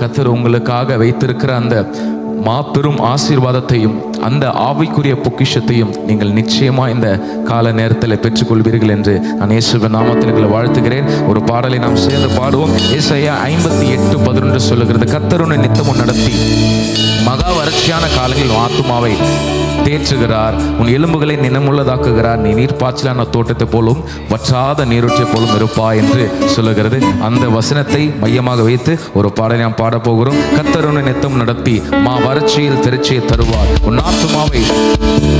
கர்த்தர் உங்களுக்காக வைத்திருக்கிற அந்த மாபெரும் ஆசீர்வாதத்தையும் அந்த ஆவிக்குரிய பொக்கிஷத்தையும் நீங்கள் நிச்சயமா இந்த கால நேரத்தில் பெற்றுக்கொள்வீர்கள் என்று நான் இயேசுவின் நாமத்தில் உங்களை வாழ்த்துகிறேன். ஒரு பாடலை நாம் சேர்ந்து பாடுவோம். ஏசாயா 58:11 சொல்லுகிறது, கர்த்தர் உன்னை நித்தமும் நடத்தி மகா வறட்சியான காலங்களில் ஆத்துமாவை தேற்றுகிறார், உன் எலும்புகளை நினமுள்ளதாக்குகிறார், நீ நீர்ப்பாய்ச்சலான தோட்டத்தை போலும் வற்றாத நீரூற்றை போலும் இருப்பா என்று சொல்லுகிறது. அந்த வசனத்தை மையமாக வைத்து ஒரு பாடலை நாம் பாட போகிறோம். கர்த்தர் உன்னை நித்தம் நடத்தி வறட்சியில் திருச்சியை தருவார், உன் ஆத்துமாவை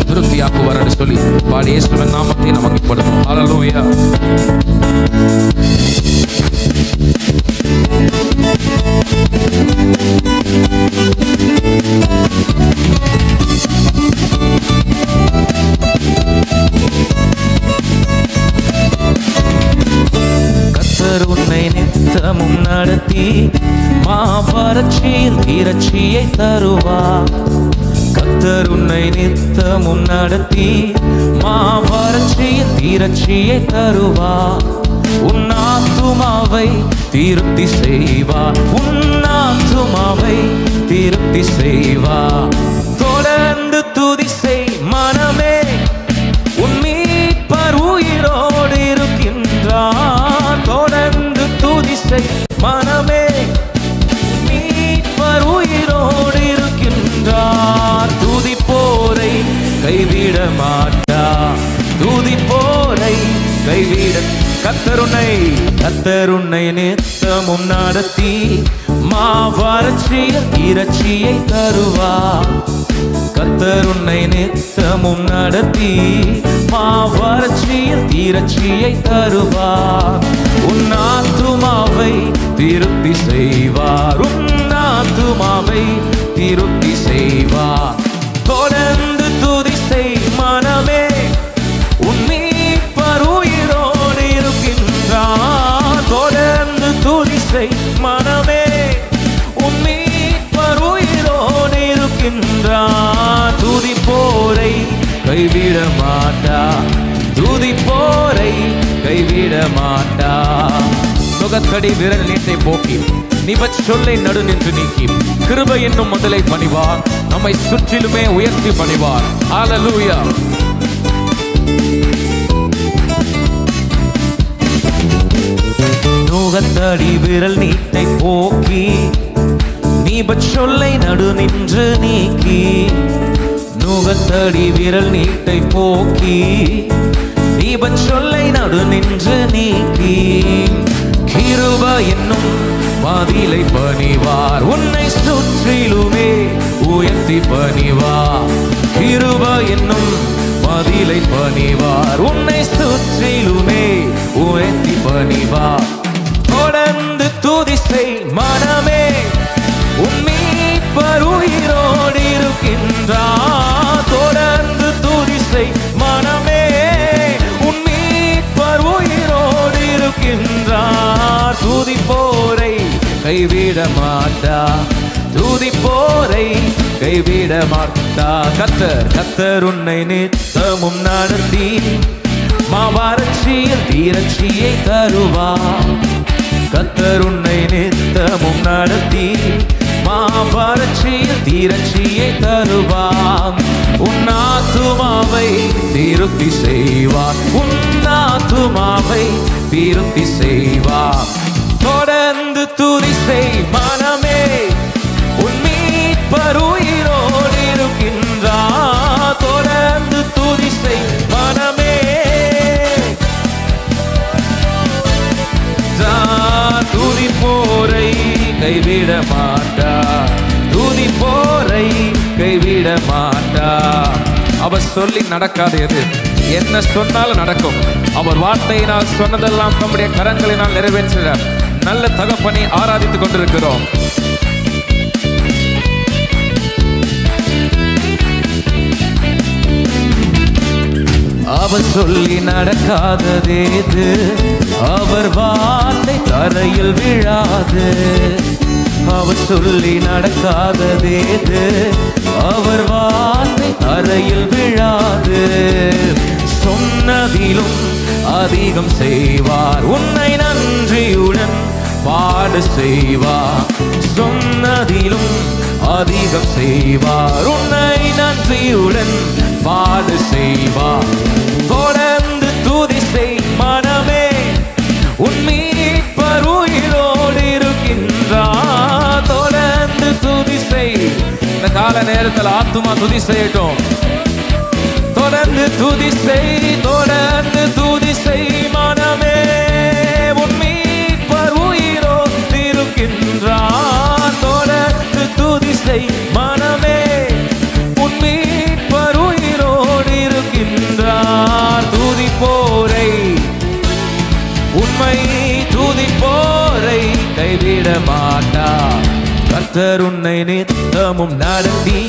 திருப்தியாக்குவார் என்று சொல்லி பாடி இயேசுவின் நாமத்தை நாம் மகிமைப்படுத்துவோம். ஹல்லேலூயா. கர்த்தர் உன்னை நித்தமும் நடத்தி வறட்சியில் தீரட்சியை தருவார். கர்த்தர் உன்னை நித்தமும் நடத்தி வறட்சியில் தீரட்சியை தருவார். உன் ஆத்துமாவை திருப்தி செய்வார், உன் ஆத்துமாவை திருப்தி செய்வார். தொடர்ந்து துதி செய் மனமே, உன் மீட்பர் உயிரோடு இருக்கின்றார். தொடர்ந்து துதி செய் மனமே, மீட்பர் உயிரோடு இருக்கின்றார். துதிப்போரை கைவிட மாட்டார், துதிப்போரை கைவிட. கர்த்தர் உன்னை நித்தமும் நடத்தி வறட்சியில் தீரட்சியை தருவார். கர்த்தர் உன்னை நித்தமும் நடத்தி வறட்சியில் தீரட்சியை தருவார். உன் ஆத்துமாவை திருப்தி செய்வார், உன் ஆத்துமாவை திருப்தி செய்வார். தொடர்ந்து துதி செய் மனமே, உன் மீட்பர் உயிரோடு இருக்கின்றார். தொடர்ந்து துதி செய் மனமே, உன் மீட்பர் உயிரோடு இருக்கின்றார். துதிப்போரை கைவிட மாட்டார், துதிப்போரை கைவிட மாட்டார். நுகத்தடி விரல் நீட்டை போக்கி நிபச் சொல்லை நடு நின்று நீக்கி கிருபை என்னும் முதலை பணிவார், நம்மை சுற்றிலுமே உயர்த்தி பணிவார். ஹல்லேலூயா. நுகத்தடி விரல் நீட்டை போக்கி நிபச் சொல்லை நடு நின்று நீக்கி. நுகத்தடி விரல் நீட்டை போக்கி நிபச் சொல்லை நடு நின்று நீக்கி. கிருபை என்னும் மதிலை பணிவார், உன்னை சுற்றிலுமே உயர்த்தி பணிவார். கிருபை என்னும் மதிலை பணிவார், உன்னை சுற்றிலுமே உயர்த்தி பணிவார். தொடர்ந்து துதி செய் மனமே, உன் மீட்பர் உயிரோடு இருக்கின்றார். தொடர்ந்து துதி செய் மனமே, உன் மீட்பர் உயிரோடு இருக்கின்றார். துதிப்போரை கைவிட மாட்டார், துதிப்போரை கைவிட மாட்டார். கர்த்தர் உன்னை நித்தமும் நடத்தி வறட்சியில் தீரட்சியை தருவார். கர்த்தர் உன்னை நித்தமும் நடத்தி வறட்சியில் தீரட்சியை தருவார். உன் ஆத்துமாவை திருப்தி செய்வார், உன் ஆத்துமாவை திருப்தி செய்வார். தொடர்ந்து துதி செய் மனமே, உன் மீட்பர் உயிரோடு இருக்கின்றார். தொடர்ந்து துதி செய் மனமே, துதிப்போரை கைவிட மாட்டார், துதிப்போரை கைவிட மாட்டார். அவர் சொல்லி நடக்காது எது, என்ன சொன்னாலும் நடக்கும். அவர் வார்த்தையினால் சொன்னதெல்லாம் நம்முடைய கரங்களினால் நிறைவேற்ற நல்ல தகப்பனை ஆராதித்துக் கொண்டிருக்கிறோம். அவர் சொல்லி நடக்காததேது, அவர் வார்த்தை தரையில் விழாது. அவர் சொல்லி நடக்காததேது, அவர் வார்த்தை தரையில் விழாது. சொன்னதிலும் அதிகம் செய்வார், உன்னை நன்றியுடன் பாட செய்வார். சொன்னதிலும் அதிகம் செய்வார். உன்னை நன்றியுடன் பாடு செய்வார். தொடர்ந்து துதி செய் மனமே, உன் மீட்பர் உயிரோடு இருக்கின்றார். தொடர்ந்து துதி செய். இந்த கால நேரத்தில் ஆத்துமா துதி செய்யட்டும். தொடர்ந்து துதி செய், தொடர்ந்து துதி செய் மனமே, உன் மீட்பர் உயிரோடு இருக்கின்றார். தொடர்ந்து துதி செய் மனமே, உன் மீட்பர் உயிரோடு இருக்கின்றார். துதிப்போரை, உண்மை துதிப்போரை கைவிட மாட்டார். கர்த்தர் உன்னை நித்தமும் நடத்தி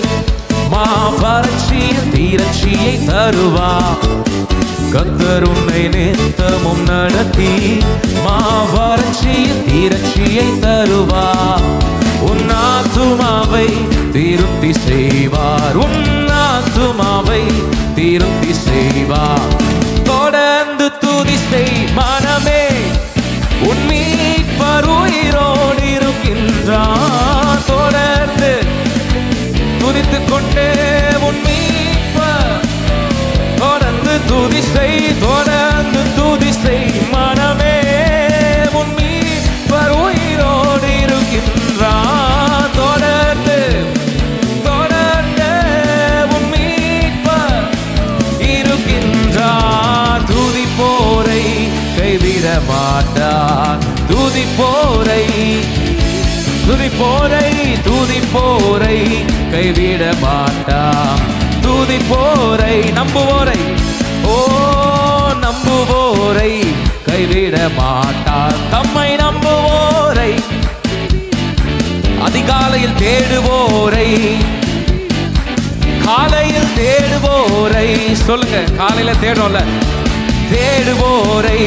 மாவறட்சியில் தீரட்சியை தருவார். கர்த்தர் உன்னை நித்தமும் நடத்தி மாவறட்சியில் தீரட்சியை தருவார். உன் ஆத்துமாவை திருப்தி செய்வார். உன் ஆத்துமாவை திருப்தி செய்வார். தொடர்ந்து துதி செய் மனமே, உன் மீட்பர் உயிரோடு இருக்கின்றார். தொடர்ந்து துதித்துக் கொண்டே உன் மீட்பர். தொடர்ந்து துதி செய், தொடர்ந்து துதி செய் மனமே, உன் மீட்பர் உயிரோடு இருக்கின்றார். தொடர்ந்து தொடர்ந்து உன் மீட்பர் இருக்கின்றார். துதிப்போரை கைவிட மாட்டார். துதிப்போரை, துதிப்போரை, துதிப்போரை கைவிட மாட்டார். துதிப்போரை, நம்புவோரை, ஓ நம்புவோரை கைவிட மாட்டார். தம்மை நம்புவோரை, அதிகாலையில் தேடுவோரை, காலையில் தேடுவோரை, சொல்லுங்க, காலையில தேடுவோம்ல, தேடுவோரை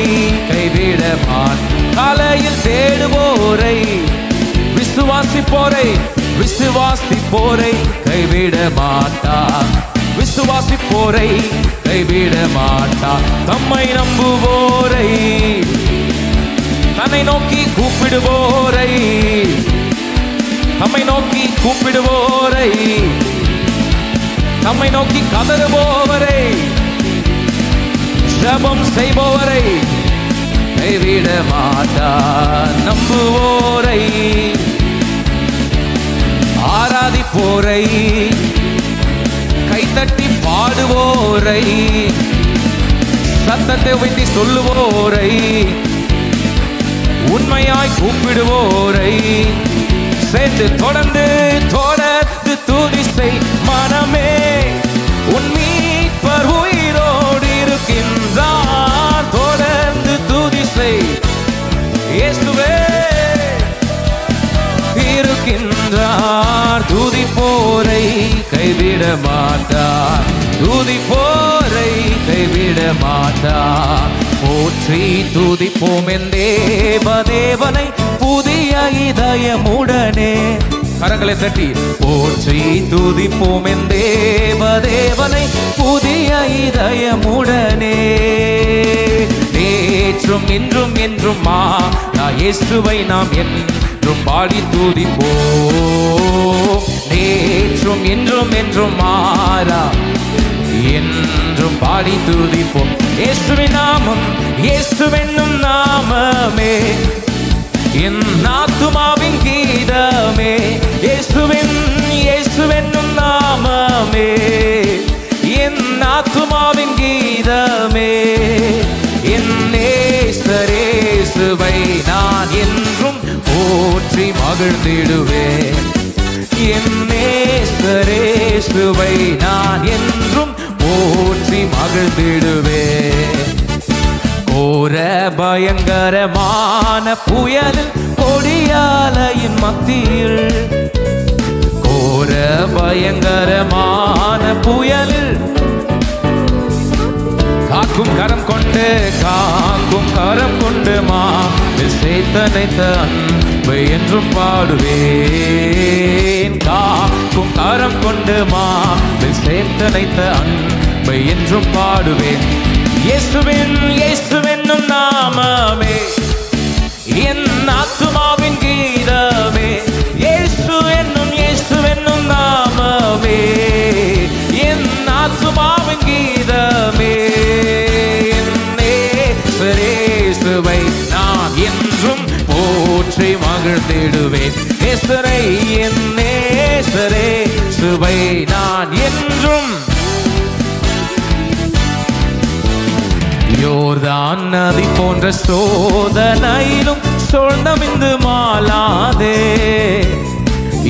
கைவிட மாட்டார். காலையில் தேடுவோரை, விசுவாசிப்போரை, விசுவாசிப்போரை கைவிட மாட்டார். விசுவாசிப்போரை கைவிட மாட்டார். தம்மை நம்புவோரை, தன்னை நோக்கி கூப்பிடுவோரை, தம்மை நோக்கி கூப்பிடுவோரை, தம்மை நோக்கி கதறுவோரை, ஜெபம் செய்பவரை கைவிட மாட்டார். நம்புவோரை, ஆராதிப்போரை, கைத்தட்டி பாடுவோரை, சத்தத்தை உயர்த்தி சொல்லுவோரை, உண்மையாய் கூப்பிடுவோரை சேர்ந்து தொடர்ந்து தொடர்ந்து துதி செய் மனமே, உன் மீட்பர் உயிரோடு இருக்கின்றார். தொடர்ந்து துதி செய் இயேசுவே இருக்கின்றார். துதிப்போரை கைவிட மாட்டார். துதிப்போரை கைவிட மாட்டார். போற்றி துதிப்போம் என் தேவனை புதிய இதயமுடனே. கரங்களை தட்டி போற்றி துதிப்போம் என் தேவனை புதிய இதயமுடனே. நேற்றும் இன்றும் என்றும் இயேசுவை நாம் என்றும் பாடி துதிப்போம். நேற்றும் இன்றும் என்றும் மாறா என்றும் பாடி துதிப்போம். இயேசுவின் நாமம், இயேசுவென்னும் நாமமே என் ஆத்துமாவின் கீதமே. இயேசுவென்னும் நாமமே என் ஆத்துமாவின் கீதமே. என் நேசரேசுவை நான் என்றும் போற்றி மகிழ்ந்திடுவேன். என் நேசரேசுவை நான் என்றும் போற்றி மகிழ்ந்திடுவேன். கோர பயங்கரமான புயலில் கொடியாலையின் மத்தியில், கோர பயங்கரமான புயலில் காக்கும் கரம் கொண்டு சேத்தனைத்த அன்பை என்றும் பாடுவேன். காக்கும் கரம் கொண்டு சேத்தனைத்த அன்பை என்றும் பாடுவேன். இயேசுவென்னும் நாமமே என் ஆத்துமாவின் கீதமே. மகிழ்ந்திடுவேன். நேசரை என் நேசரே சுவை நான் என்றும். யோர்தான் நதி போன்ற சோதனையிலும் சோழ்ந்தமிந்து மாளாதே.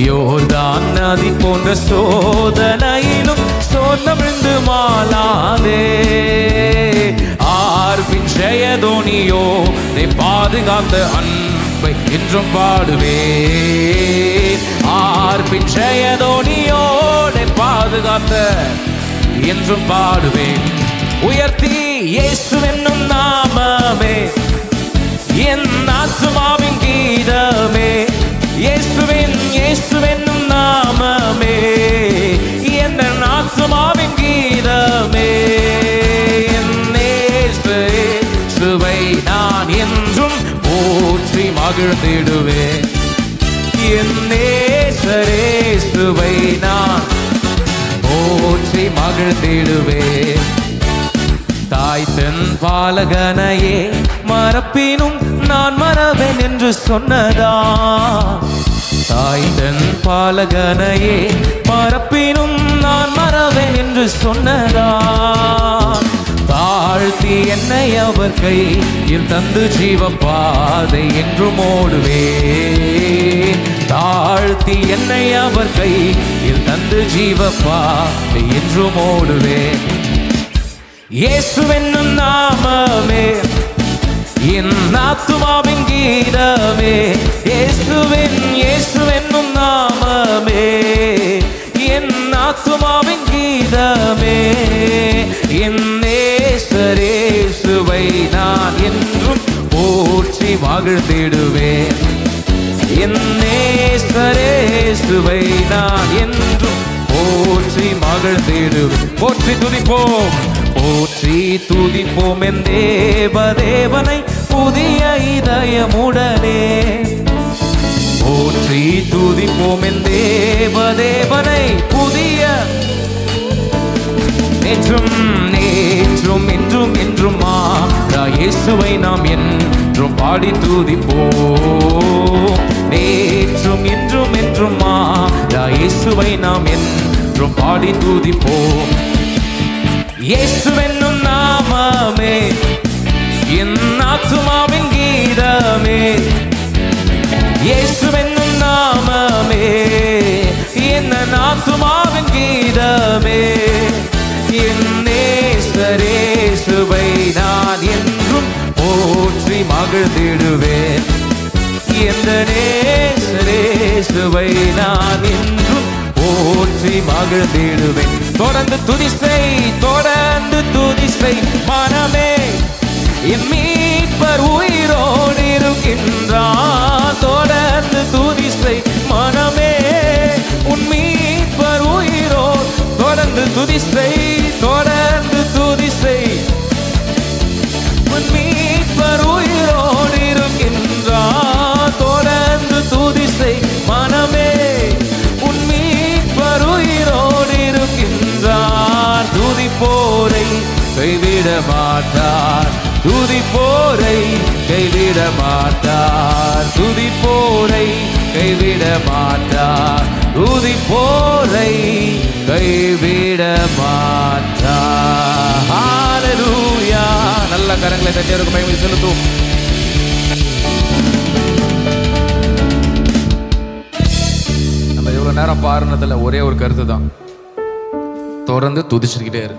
யோர்தான் நதி போன்ற சோதனையிலும் சோர்ந்தமிழ்ந்து மாளாதே. ஆர்பின் ஜெயதோனியோ நீ பாதுகாத்த அன்பை என்றும் பாடுவேன். ஆர்பின் ஜெயதோனியோ நீ பாதுகாத்த என்றும் பாடுவேன். உயர்த்தி இயேசு என்னும் நாமமே என் ஆத்துமாவின் கீதமே. இயேசுவென்னும் நாமமே என் ஆத்துமாவின் கீதமே. என் இயேசுவை நான் என்றும் போற்றி மகிழ்ந்திடுவேன். என் இயேசுவை நான் போற்றி மகிழ்ந்திடுவேன். தாய் தன் பாலகனையே மறப்பினும் நான் மறவேன் என்று சொன்னதா. தாய் தன் பாலகனையே மறப்பினும் நான் மறவேன் என்று சொன்னதா. தாழ்த்தி என்னை அவர் கையில் தந்து ஜீவ பாதை என்றும் ஓடுவேன். தாழ்த்தி என்னை அவர் கையில் தந்து ஜீவ பாதை என்றும் ஓடுவேன். இயேசுவென்னும் நாமமே என் ஆத்துமாவின் கீதமே. இயேசுவென்னும் நாமமே என் ஆத்துமாவின் கீதமே. என் நேசரேசுவை நான் என்றும் போற்றி மகிழ்ந்திடுவேன். என் நேசரேசுவை நான் என்றும் போற்றி மகிழ்ந்திடுவேன். போற்றி துதிப்போம், போற்றி துதிப்போம் என் தேவதேவனை புதிய இதயமுடனே. போற்றி துதிப்போம் என் தேவதேவனை புதிய நேற்றும் நேற்றும் என்றும் என்றும் இயேசுவை நாம் என்றும் பாடி துதிப்போம். நேற்றும் என்றும் என்றும் இயேசுவை நாம் என்றும் பாடி துதிப்போம். இயேசுவென்னும் நாமமே என் ஆத்துமாவின் கீதமே. இயேசுவென்னும் நாமமே என் ஆத்துமாவின் கீதமே. என் நேசரேசுவை நான் என்றும் போற்றி மகிழ்ந்திடுவேன். என் நேசரேசுவை நான் என்றும் போற்றி மகிழ்ந்திடுவேன். தொடர்ந்து துதி செய் மனமே என் மீட்பர் உயிரோடு இருக்கின்றார். தொடர்ந்து துதி செய் மனமே உன் மீட்பர் உயிரோடு. தொடர்ந்து துதி செய் உன் மீட்பர் உயிரோடு இருக்கின்றார். தொடர்ந்து துதி செய் மனமே உன் மீட்பர் உயிரோடு இருக்கின்றார். துதிப்போரை கைவிட மாட்டார். துதிப்போரை கைவிட மாட்டார். துதிப்போரை கைவிட மாட்டார். துதிப்போரை கைவிட மாட்டார். ஹல்லேலூயா. நல்ல கரங்களை தட்டியவருக்கு மகிமை செலுத்தும். நம்ம இவ்வளவு நேரம் பாருனதுல ஒரே ஒரு கருத்து தான், தொடர்ந்து துதிச்சுக்கிட்டே இரு.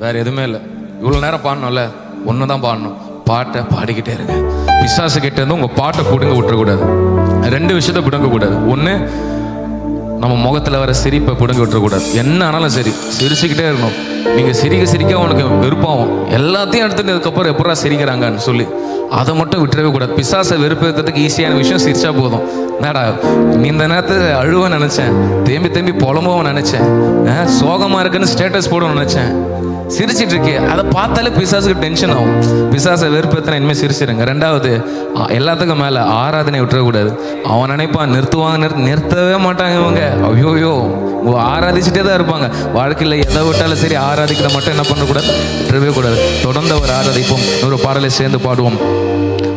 வேற எதுவுமே இல்லை. இவ்வளவு நேரம் பாடணும்ல, ஒண்ணுதான் பாடணும். பாட்டை பாடிக்கிட்டே இருங்க. பிசாசு கிட்ட இருந்து உங்க பாட்டை பிடுங்க விட்டுறக்கூடாது. ரெண்டு விஷயத்த பிடுங்க கூடாது. ஒண்ணு, நம்ம முகத்துல வர சிரிப்பை பிடுங்க விட்டுறக்கூடாது. என்ன ஆனாலும் சரி சிரிச்சுக்கிட்டே இருக்கணும். நீங்க சிரிக்க உனக்கு விருப்பம் எல்லாத்தையும் எடுத்துட்டு அதுக்கப்புறம் எப்படா சிரிக்கிறாங்கன்னு சொல்லி அதை மட்டும் விட்டுறவே கூடாது. பிசாசை வெறுப்பேற்கிறதுக்கு ஈஸியான விஷயம் சிரிச்சா போதும். என்னடா நீ இந்த நேரத்தில் அழுவ நினைச்சேன், தேம்பி புலம்பவும் நினைச்சேன், சோகமா இருக்குன்னு ஸ்டேட்டஸ் போட நினைச்சேன், சிரிச்சிட்டு இருக்கே, அதை பார்த்தாலே பிசாசுக்கு டென்ஷன் ஆகும். பிசாசை வெறுப்பேற்றினா இனிமேல் சிரிச்சிருங்க. ரெண்டாவது, எல்லாத்துக்கும் மேலே ஆராதனை விட்டுறக்கூடாது. அவன் நினைப்பான் நிறுத்துவாங்க, நிறுத்தவே மாட்டாங்க இவங்க. ஐயோயோ ஆராதிச்சுட்டே தான் இருப்பாங்க. வாழ்க்கையில் எதை விட்டாலும் சரி ஆராதிக்கிற மட்டும் என்ன பண்ணக்கூடாது, விட்டுறவே கூடாது. தொடர்ந்து அவர் ஆராதிப்போம். ஒரு பாடலை சேர்ந்து பாடுவோம்.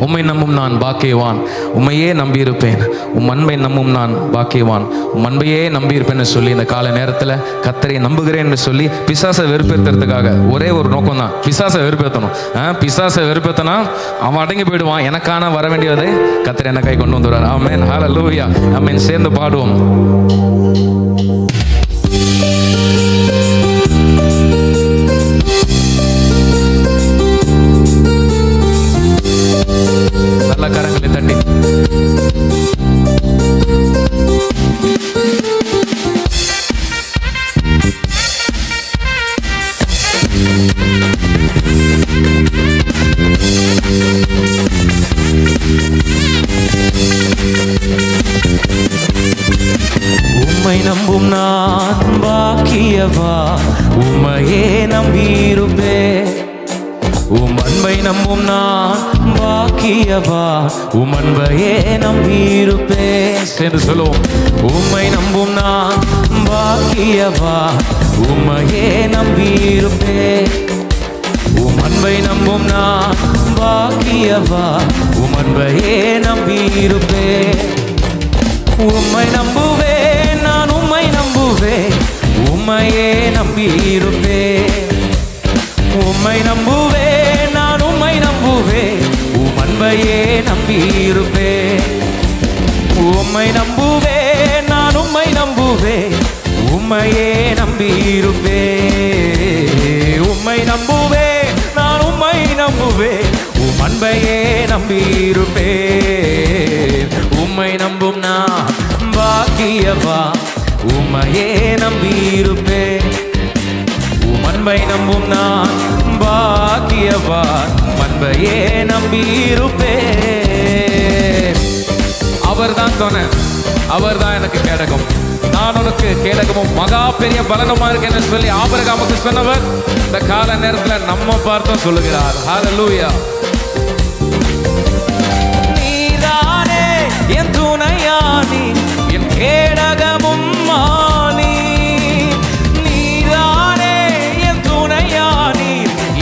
உம்மை நம்பும் நான் பாக்கியவான், உம்மையே நம்பியிருப்பேன். உம் அன்பை நம்பும் நான் பாக்கியவான், உம் அன்பையே நம்பியிருப்பேன்னு சொல்லி இந்த கால நேரத்தில் கர்த்தரை நம்புகிறேன்னு சொல்லி பிசாசை வெறுப்பேற்றுறதுக்காக ஒரே ஒரு நோக்கம் தான், பிசாசை வெறுப்பேற்றணும். பிசாசை வெறுப்பேற்றினா அவன் அடங்கி போயிடுவான். எனக்கான வர வேண்டியதை கர்த்தர் என்ன கை கொண்டு வந்துடுவார். ஆமென், ஹல்லேலூயா. ஆமென். சேர்ந்து பாடுவோம். நல்ல கரங்களை தட்டி உம்மை நம்பும் நான் பாக்கியவான், உம்மையே நம்பியிருப்பேன். உம் அன்பை நம்பும் நான் பாக்கியவான், உம் அன்பையே நம்பியிருப்பேன். என்று சொல்லுவோம். உம்மை நம்பும் நான் பாக்கியவான், உம்மையே நம்பியிருப்பேன். உம் அன்பை நம்பும் நான் பாக்கியவான், உம் அன்பையே நம்பியிருப்பேன். உம்மை நம்புவேன், நான் உம்மை நம்புவேன், உம்மையே நம்பியிருப்பேன். உம்மை நம்புவேன், நான் உம்மை நம்புவேன், உம் அன்பையே நம்பியிருப்பேன். உம்மை நம்புவேன், நான் உம்மை நம்புவேன், உம்மையே நம்பியிருப்பேன். உம்மை நம்புவேன், நான் உம்மை நம்புவேன், உம் அன்பையே நம்பியிருப்பேன். உம்மை நம்பும் நான் பாக்கியவான், உம்மையே நம்பியிருப்பேன். உம் அன்பை நம்பும் நான் பாக்கியவான், அன்பையே நம்பியிருப்பேன். அவர் தான் சொன்ன, அவர் தான் எனக்கு கேடகம், நான் உனக்கு கேடகமும் மகா பெரிய பலனுமா இருக்கேன்னு சொல்லி ஆபிரகாமுக்கு சொன்னவர் இந்த கால நேரத்தில் நம்ம பார்த்தோம் சொல்லுகிறார். ஹல்லேலூயா. நீதானே என் துணையானி, என் கேடகமும் மானி. நீதானே என் துணையானி,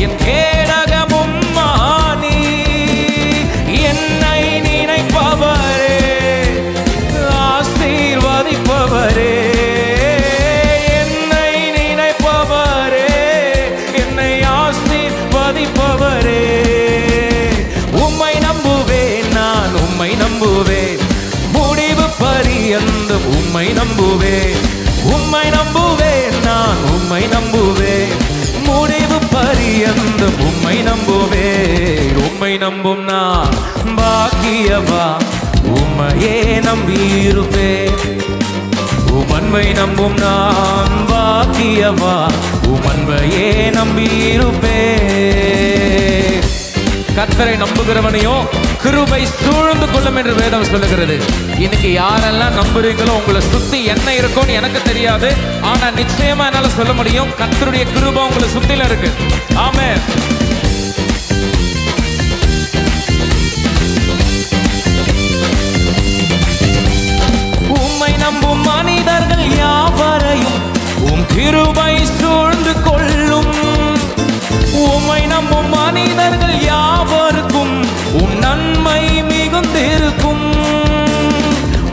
என் கேடகமும் மானி. என்னை நினைப்பவரே, ஆசீர்வதிப்பவரே, என்னை நினைப்பவரே, என்னை ஆசீர்வதிப்பவரே. உம்மை நம்புவேன், நான் உம்மை நம்புவேன், முடிவு பரியந்தம் உம்மை நம்புவேன். உம்மை நம்புவேன், நான் உம்மை நம்புவேன், முடிவு பரியந்தம் உம்மை நம்புவேன். உம்மை நம்பும் நான் பாக்கியவான், உம்மையே நம்பியிருப்பேன். உம் அன்பை நம்பும் நான் பாக்கியவான், உம் அன்பையே நம்பியிருப்பேன். கர்த்தரை நம்புகிறவனையோ கிருபை சூழ்ந்து கொள்ளும் என்று வேதம் சொல்லுகிறது. இன்னைக்கு யாரெல்லாம் நம்புறீங்களோ உங்களை சுத்தி என்ன இருக்கும்னு எனக்கு தெரியாது, ஆனா நிச்சயமா என்னால சொல்ல முடியும், கர்த்தருடைய கிருபை உங்களை சுத்தில இருக்கு. ஆமென். உம்மை நம்பும் மனிதர்கள் யாவரையும் உம் கிருபை சூழ்ந்து கொள்ளும். உம்மை நம்பும் மனிதர்கள் யாவருக்கும் உம் நன்மை மிகுந்திருக்கும்.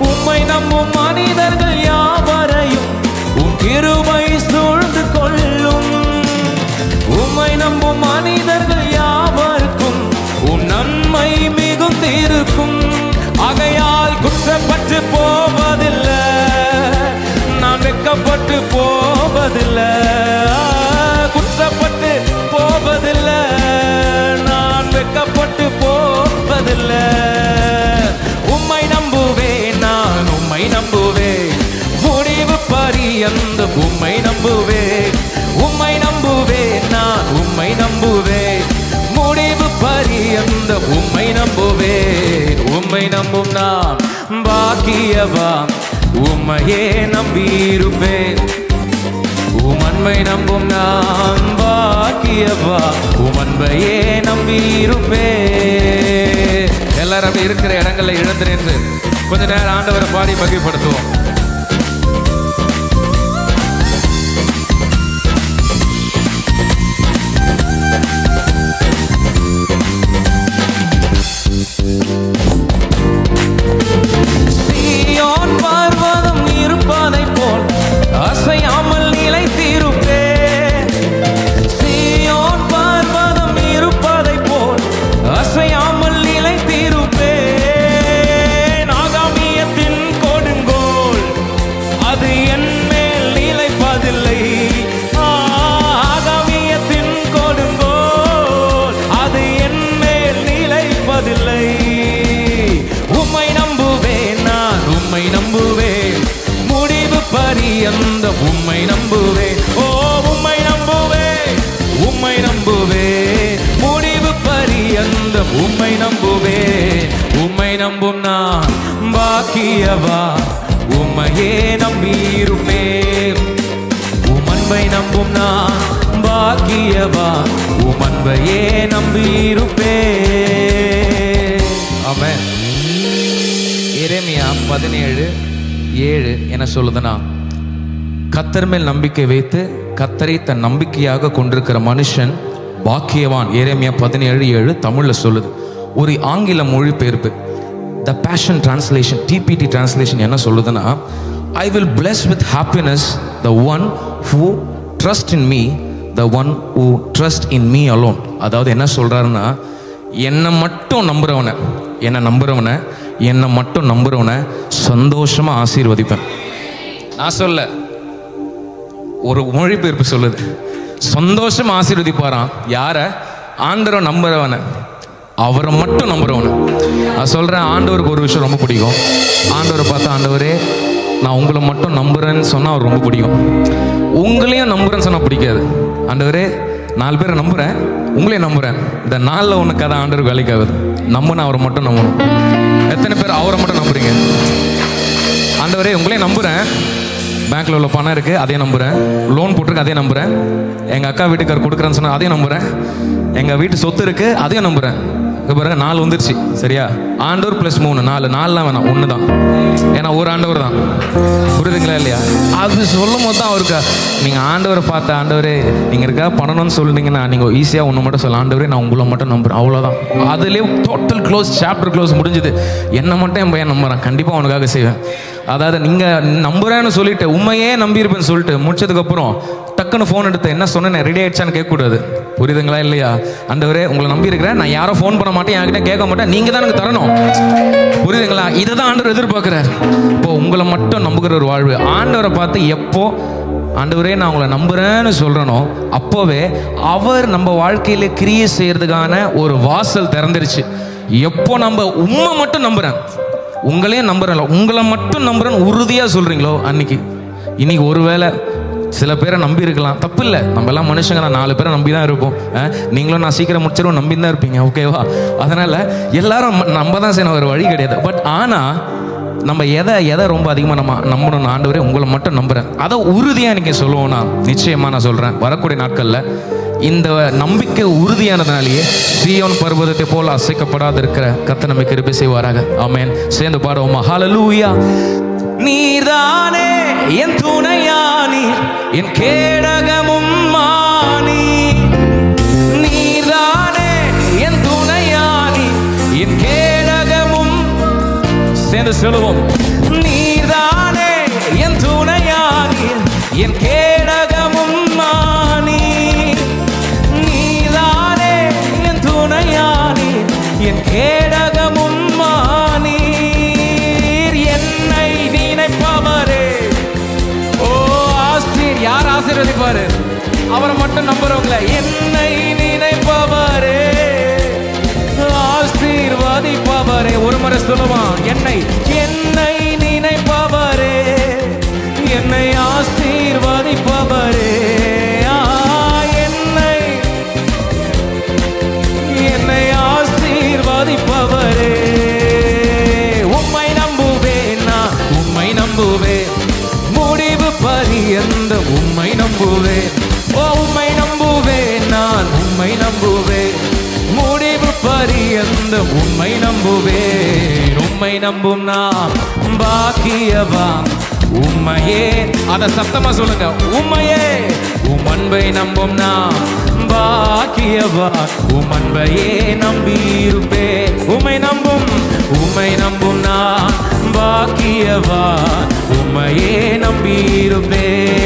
உம்மை நம்பும் மனிதர்கள் யாவரையும் உம் கிருபை சூழ்ந்து கொள்ளும். உம்மை நம்பும் மனிதர்கள் யாவருக்கும் உம் நன்மை மிகுந்திருக்கும். ஆகையால் குற்றப்பட்டு போவதில்லை, நான் வெட்கப்பட்டு போவதில்லை. குற்றப்பட்டு போவதில்லை, நான் வெட்கப்பட்டு போவதில்லை. உம்மை நம்புவேன், நான் உம்மை நம்புவேன், முடிவு பரியந்தம் உம்மை நம்புவேன். உம்மை நம்புவேன், நான் உம்மை நம்புவேன், முடிவு பரியந்தம் உம்மை நம்புவேன். உம்மை நம்பும் நான் பாக்கியவான், உம்மையே நம்பியிருப்பேன். உம் அன்பை நம்பும் நான் பாக்கியவான், உம் அன்பையே நம்பியிருப்பேன். எல்லாரும் அப்படி இருக்கிற இடங்கள்ல எழுந்து நின்று கொஞ்ச நேரம் ஆண்டவரை பாடி மகிழ்ப்படுத்துவோம். நம்பும் நான் பாக்கியவா, உம்மையே நம்பியிருப்பேன். உம் அன்பை நம்பும் நான் பாக்கியவா, உம் அன்பையே நம்பியிருப்பேன். ஆமென். எரேமியா 17:7 என்ன சொல்லுதுன்னா, கர்த்தர் மேல் நம்பிக்கை வைத்து கர்த்தரை தன் நம்பிக்கையாக கொண்டிருக்கிற மனுஷன் பாக்கியவான். எரேமியா 17:7 தமிழ்ல சொல்லுது. ஒரு ஆங்கில மொழிபெயர்ப்பு the passion translation, DBT translation என்ன சொல்லுதுன்னா, I will bless with happiness the one who trust in me, the one who trust in me alone. அதாவது என்ன சொல்றாருன்னா, என்னை மட்டும் நம்புறவனை, என்னை மட்டும் நம்புறவனை சந்தோஷமா ஆசீர்வதிப்பேன். நான் சொல்ல, ஒரு மொழிபெயர்ப்பு சொல்லுது, சந்தோஷமா ஆசீர்வதிப்பாராம். யார? ஆண்டவரை நம்புறவனை, அவரை மட்டும் நம்புறவனை. நான் சொல்றேன், ஆண்டவருக்கு ஒரு விஷயம் ரொம்ப பிடிக்கும். ஆண்டவரை பார்த்தா, ஆண்டவரே நான் உங்களை மட்டும் நம்புறேன்னு சொன்னா அவர் ரொம்ப பிடிக்கும். உங்களையும் நம்புறேன்னு சொன்னா பிடிக்காது. ஆண்டவரே 4 பேரை நம்புறேன், உங்களையும் நம்புறேன், இந்த நாளில் ஒன்று கதை ஆண்டவருக்கு வேலைக்கு ஆகுது. நம்புனா அவரை மட்டும் நம்பணும். எத்தனை பேர் அவரை மட்டும் நம்புறீங்க? ஆண்டவரே உங்களையும் நம்புறேன், பேங்க்ல உள்ள பணம் இருக்கு அதையும் நம்புறேன், லோன் போட்டிருக்கு அதையும் நம்புறேன், எங்க அக்கா வீட்டுக்காரர் கொடுக்குறேன்னு சொன்னா அதையும் நம்புறேன், எங்க வீட்டு சொத்து இருக்கு அதையும் நம்புறேன். பாருங்க 4 வந்துருச்சு. சரியா? ஆண்டவர் +3 4 வேணாம், 1 தான். ஏன்னா ஒரு ஆண்டவர் தான். புரியுதுங்களா இல்லையா? அது சொல்லும் போது தான் அவருக்கு, நீங்க ஆண்டவரை பார்த்த, ஆண்டவரே நீங்க இருக்கா பண்ணணும்னு சொல்லிட்டீங்கன்னா நீங்க ஈஸியா ஒன்று மட்டும் சொல்ல, ஆண்டவரே நான் உங்களை மட்டும் நம்புறேன், அவ்வளோதான். அதுலேயே டோட்டல் க்ளோஸ், சாப்டர் க்ளோஸ் முடிஞ்சுது. என்ன மட்டும் என் பையன் நம்புறான், கண்டிப்பா அவனுக்காக செய்வேன். அதாவது நீங்க நம்புறேன்னு சொல்லிட்டு உண்மையே நம்பியிருப்பேன்னு சொல்லிட்டு முடிச்சதுக்கப்புறம் டக்குன்னு ஃபோன் எடுத்து என்ன சொன்னேன், ரெடி ஆயிடுச்சான்னு கேட்கக்கூடாது. புரியுதுங்களா இல்லையா? ஆண்டவரே உங்களை நம்பி இருக்கிறேன், நான் யாரும் ஃபோன் பண்ண மாட்டேன், என்கிட்ட கேட்க மாட்டேன், நீங்க தான் எனக்கு தரணும். புரியுதுங்களா? இதை தான் ஆண்டவர் எதிர்பார்க்கிறார். இப்போ உங்களை மட்டும் நம்புகிற ஒரு வாழ்வு. ஆண்டவரை பார்த்து எப்போ ஆண்டவரே நான் உங்களை நம்புறேன்னு சொல்றனோ அப்போவே அவர் நம்ம வாழ்க்கையில கிரியை செய்யறதுக்கான ஒரு வாசல் திறந்துருச்சு. எப்போ நம்ம உண்மை மட்டும் நம்புறேன், உங்களையும் நம்புறேன், உங்களை மட்டும் நம்புறேன்னு உறுதியா சொல்றீங்களோ இன்னைக்கு ஒருவேளை சில பேரை நம்பி இருக்கலாம், தப்பு இல்லை. நம்ம எல்லாம் மனுஷங்க, நான் 4 பேரை நம்பி தான் இருப்போம். நீங்களும் நான் சீக்கிரம் முடிச்சிருவோம் நம்பி தான் இருப்பீங்க. ஓகேவா? அதனால எல்லாரும் நம்ம தான் செய்யணும், ஒரு வழி கிடையாது. பட் ஆனால் நம்ம எதை ரொம்ப அதிகமாக நம்ம நம்பணும், ஆண்டவரே உங்களை மட்டும் நம்புறேன், அதை உறுதியாக இன்னைக்கு சொல்லுவோம். நான் நிச்சயமாக நான் சொல்கிறேன், வரக்கூடிய நாட்களில் இந்த நம்பிக்கை உறுதியானதுனாலேயே சீயோன் பர்வதத்தை போல அசைக்கப்படாது இருக்கிற கர்த்தர் நமக்கு கிருபை செய்வாராக. ஆமென். சேர்ந்து பாடுவோமா? ஹல்லேலூயா. நீர்தானே என் துணையானி, என் கேடகமும் மானி. நீர்தானே என் துணையானி, என் கேடகமும். சேர்ந்து சொல்லுவோம். நீர்தானே என் துணையானி, என் கேடகமும் மானி. நீர்தானே என் துணையானி, என் கேடகமும் மானி. என்னை நினைப்பவரே, ஓ ஆசீர், யார் ஆசீர்வதிப்பாரு? அவரை மட்டும் நம்புறவங்கள. என்னை நினைப்பவரே, ஆசீர்வதிப்பவரே. ஒரு முறை சொல்லுவான், என்னை நினைப்பவரே, என்னை ஆசீர்வதிப்பவரே. என்னை ஆசீர்வதிப்பவரே. உம்மை நம்புவேன், நான் உம்மை நம்புவேன், முடிவு பரியந்தம் உம்மை நம்புவேன். ஓ உம்மை நம்புவேன், நான் உம்மை நம்புவேன், முடிவு பரியந்தம் உம்மை நம்புவேன். உம்மை நம்பும் நான் பாக்கியவான். உம்மையே, அத சத்தமா சொல்லுங்க. உம்மையே, உம் அன்பை நம்பும் நான் பாக்கியவான். உம் அன்பையே நம்பியிருப்பேன். உம்மை நம்பும் நான் பாக்கியவான். உம்மையே நம்பியிருப்பேன்.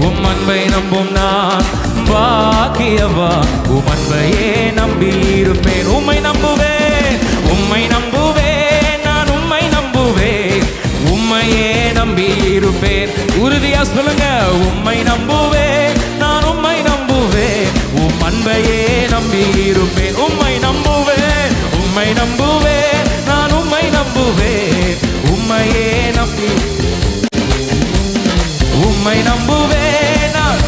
உம் அன்பை நம்பும் நான் பாக்கியவான். உம் அன்பையே நம்பியிருப்பேன். உம்மை நம்புவேன், உம்மை நம்புவேன், நான் உம்மை நம்புவேன், உம்மையே நம்பியிருப்பேன். உறுதியா சொல்லுங்க. உம்மை நம்புவேன், நான் உம்மை நம்புவேன், உம் அன்பையே நம்பியிருப்பேன். உம்மை நம்புவேன், உம்மை நம்புவேன், நான் உம்மை நம்புவேன், உம்மையே நம்பி. உம்மை நம்புவேன், நான்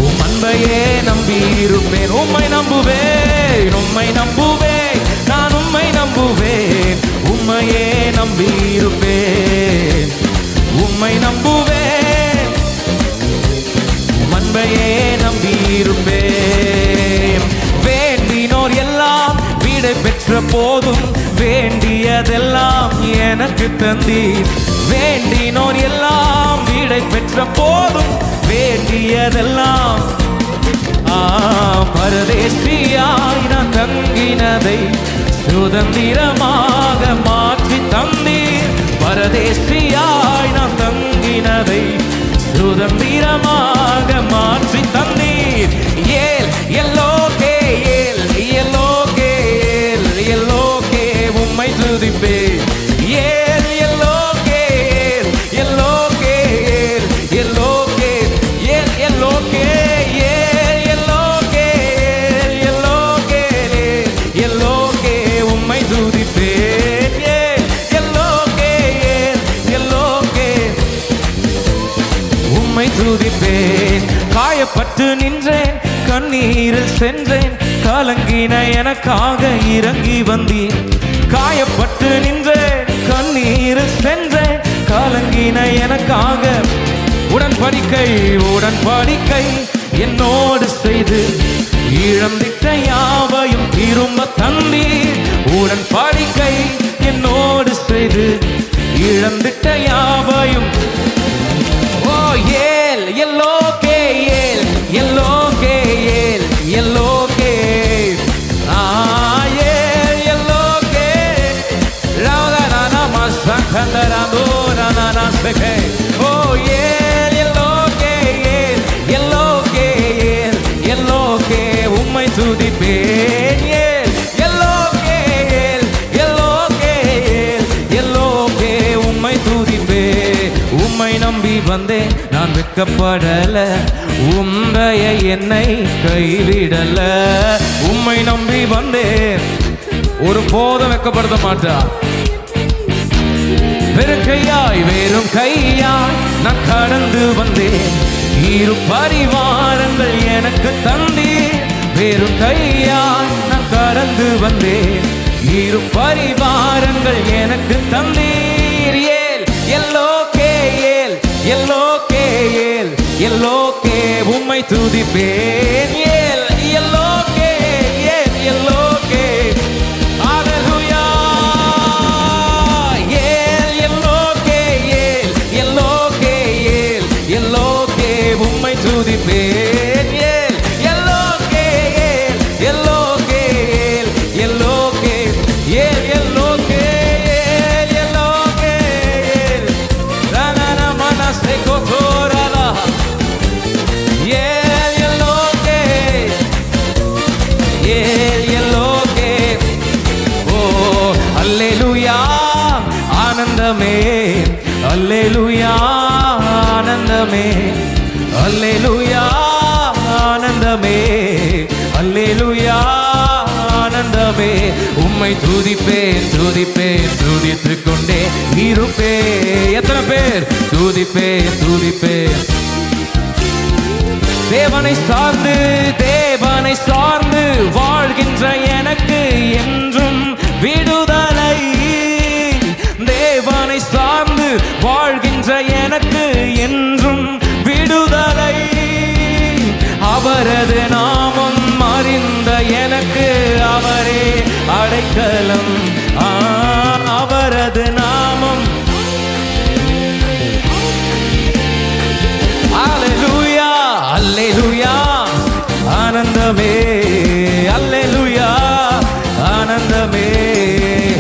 உம் அன்பையே நம்பியிருப்பேன். உம்மை நம்புவேன், உம்மை நம்புவேன், நான் உம்மை நம்புவேன், நம்பியிருப்பேன். உம்மை நம்புவேன், அன்பையே நம்பியிருப்பேன். வேண்டினோர் எல்லாம் விடை பெற்ற போதும் வேண்டியதெல்லாம் எனக்கு தந்தீர். வேண்டினோர் எல்லாம் விடை பெற்ற போதும் வேண்டியதெல்லாம் பரதேசியாய் நான் தங்கினதை சுதந்திரமாக மாற்றி தந்தீர். பரதேசியாய் நான் தங்கினதை சுதந்திரமாக மாற்றி தந்தீர். ஏல் எல்லோகே, ஏல் எல்லோகே, ஏல் எல்லோகே உம்மை துதிப்பேன். ஏல் எல்லோகே, ஏல் எல்லோகே, ஏல் எல்லோகே, ஏல் எல்லோகே, ஏல் எல்லோகே, ஏல் எல்லோகே, எல்லோகே உம்மை துதிப்பேன். ஏல் எல்லோகே, ஏல் எல்லோகே உம்மை துதிப்பேன். காயப்பட்டு நின்றேன், கண்ணீரில் சென்றேன், கலங்கின எனக்காக இறங்கி வந்தேன். காயப்பட்டு நின்றேன், கண்ணீரில் சென்றேன், கலங்கின எனக்காக உடன்படிக்கை உடன்படிக்கை என்னோடு செய்து இழந்திட்ட யாவையும் திரும்ப தந்தீர். உடன்படிக்கை என்னோடு செய்து இழந்திட்ட யாவையும் ஏல் எல்லோகே, ஏல் எல்லோகே, ஏல் எல்லோகே, ஏல் எல்லோகே ராதனா மஸ்தந்தரந்தோ ரானா செகே. ஓ ஏல் எல்லோகே, ஏல் எல்லோகே, ஏல் எல்லோகே உம்மை துதிப்பேன். ஏல் எல்லோகே, ஏல் எல்லோகே, ஏல் எல்லோகே உம்மை துதிப்பேன். உம்மை நம்பி வந்தேன், நான் வெட்கப்படல, உம்மைய என்னை கைவிடல. உம்மை நம்பி வந்தேன், ஒரு போதும் வெட்கப்படுத்த மாட்டா. வெறும் கையாய் வெறும் கையாய் நான் கடந்து வந்தேன். இரு பரிவாரங்கள் எனக்கு தந்தீர். வெறும் கையாய் நான் கடந்து வந்தேன், இரு பரிவாரங்கள் எனக்கு தந்தீர். ஏல் எல்லோகே, ஏல் எல்லோகே, ஏல் எல்லோகே உம்மை துதிப்பேன். ஏல் எல்லோகே, ஏல் எல்லோகே ஹல்லேலூயா. ஏல் எல்லோகே, ஏல் எல்லோகே, ஏல் எல்லோகே உம்மை துதிப்பேன். ஏல் எல்லோகே, ஏல் எல்லோகே, ஏல் எல்லோகே, ஏல் எல்லோகே, ஏல் எல்லோகே, ஏல் ரானா மனசே கோதோரலா. ஏல் எல்லோகே, ஏல் எல்லோகே. ஓ அல்லேலூயா ஆனந்தமே, அல்லேலூயா ஆனந்தமே, அல்லேலூயா ஆனந்தமே, அல்லேலூயா ஆனந்தமே. உம்மை துதிப்பேன் துதிப்பேன் துதித்துக் கொண்டே இருப்பேன். எத்தனை பேர் துதிப்பேன் துதிப்பேன். தேவனை சார்ந்து தேவனை சார்ந்து வாழ்கின்ற எனக்கு என்றும் விடுதலை. தேவனை சார்ந்து வாழ்கின்ற எனக்கு என்றும் விடுதலை. அவரது நாமம் அறிந்த எனக்கு அவரே அடைக்கலம். அவரது நாமம் அல்லேலூயா அல்லேலூயா ஆனந்தமே, அல்லேலூயா ஆனந்தமே,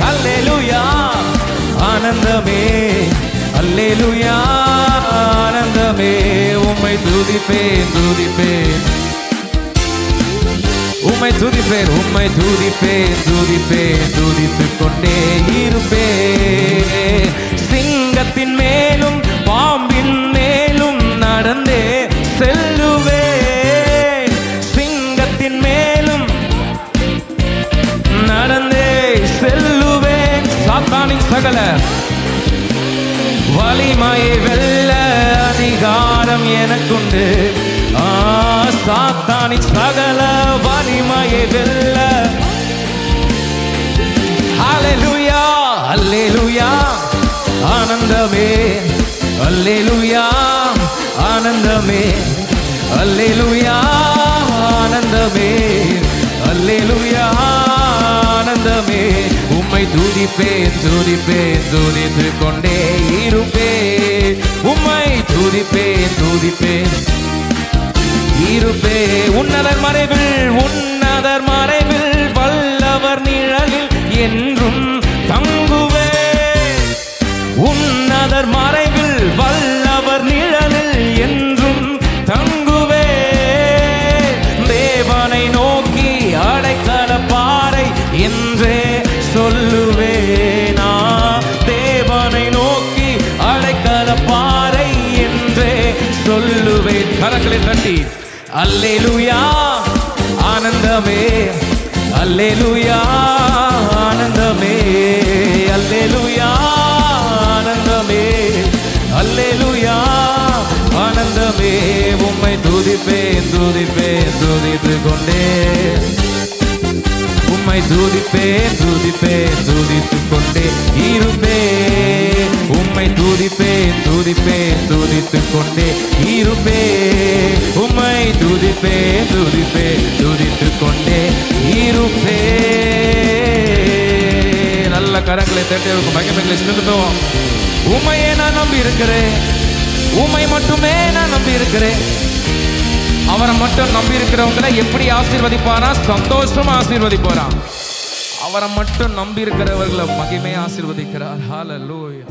அல்லேலூயா ஆனந்தமே, அல்லேலூயா ஆனந்தமே. உம்மை துதிப்பேன் துதிப்பேன், உம்மை துதிப்பேன், உம்மை துதிப்பேன் துதிப்பேன் துதித்துக் கொண்டே இருப்பேன். சிங்கத்தின் மேலும் பாம்பின் மேலும் நடந்தே செல்லுவேன். சிங்கத்தின் மேலும் நடந்தே செல்லுவேன். சாத்தானின் சகல வலிமையை வெல்ல அதிகாரம் எனக்குண்டு. சாத்தானின் சகல வலிமையை வெல்ல. ஹல்லேலூயா அல்லேலூயா ஆனந்தமே, அல்லேலூயா ஆனந்தமே, அல்லேலூயா ஆனந்தமே, அல்லேலூயா ஆனந்தமே. உம்மை துதிப்பேன் துதிப்பேன் துதித்து கொண்டே இருப்பேன், உம்மை துதிப்பேன் துதிப்பேன் இருப்பே. உன்னதர் மறைவில் வல்லவர் நிழலில் என்றும் தங்குவே, உன்னதர் மறைவில் வல்லவர் நிழலில் என்றும் தங்குவே. தேவனை நோக்கி அடைக்கல பாறை என்றே சொல்லுவேனா, தேவனை நோக்கி அடைக்கல பாறை என்றே சொல்லுவேன். கரங்களை தட்டி அல்லேலூயா ஆனந்தமே, அல்லேலூயா ஆனந்தமே, அல்லேலூயா ஆனந்தமே, அல்லேலூயா ஆனந்தமே. உம்மை துதிப்பேன் துதிப்பேன் துதித்து கொண்டே, உம்மை துதிப்பேன் துதிப்பேன் துதித்து கொண்டே இருப்பேன், உம்மை துதிப்பேன் துதிப்பேன் துதித்து கொண்டே இருப்பேன், உம்மை துதிப்பேன் துதிப்பேன் துதித்து கொண்டே இருப்பேன். நல்ல கரங்களை தட்டி மகிமைகளை செலுத்துவோம். உம்மையே நான் நம்பி இருக்கிறேன், உம்மை மட்டுமே நான் நம்பி இருக்கிறேன். அவரை மட்டும் நம்பி இருக்கிறவங்களை எப்படி ஆசீர்வதிப்பானா? சந்தோஷமா ஆசீர்வதிப்பாரா. அவரை மட்டும் நம்பி இருக்கிறவர்களை மகிமையை ஆசீர்வதிக்கிறார். ஹல்லேலூயா.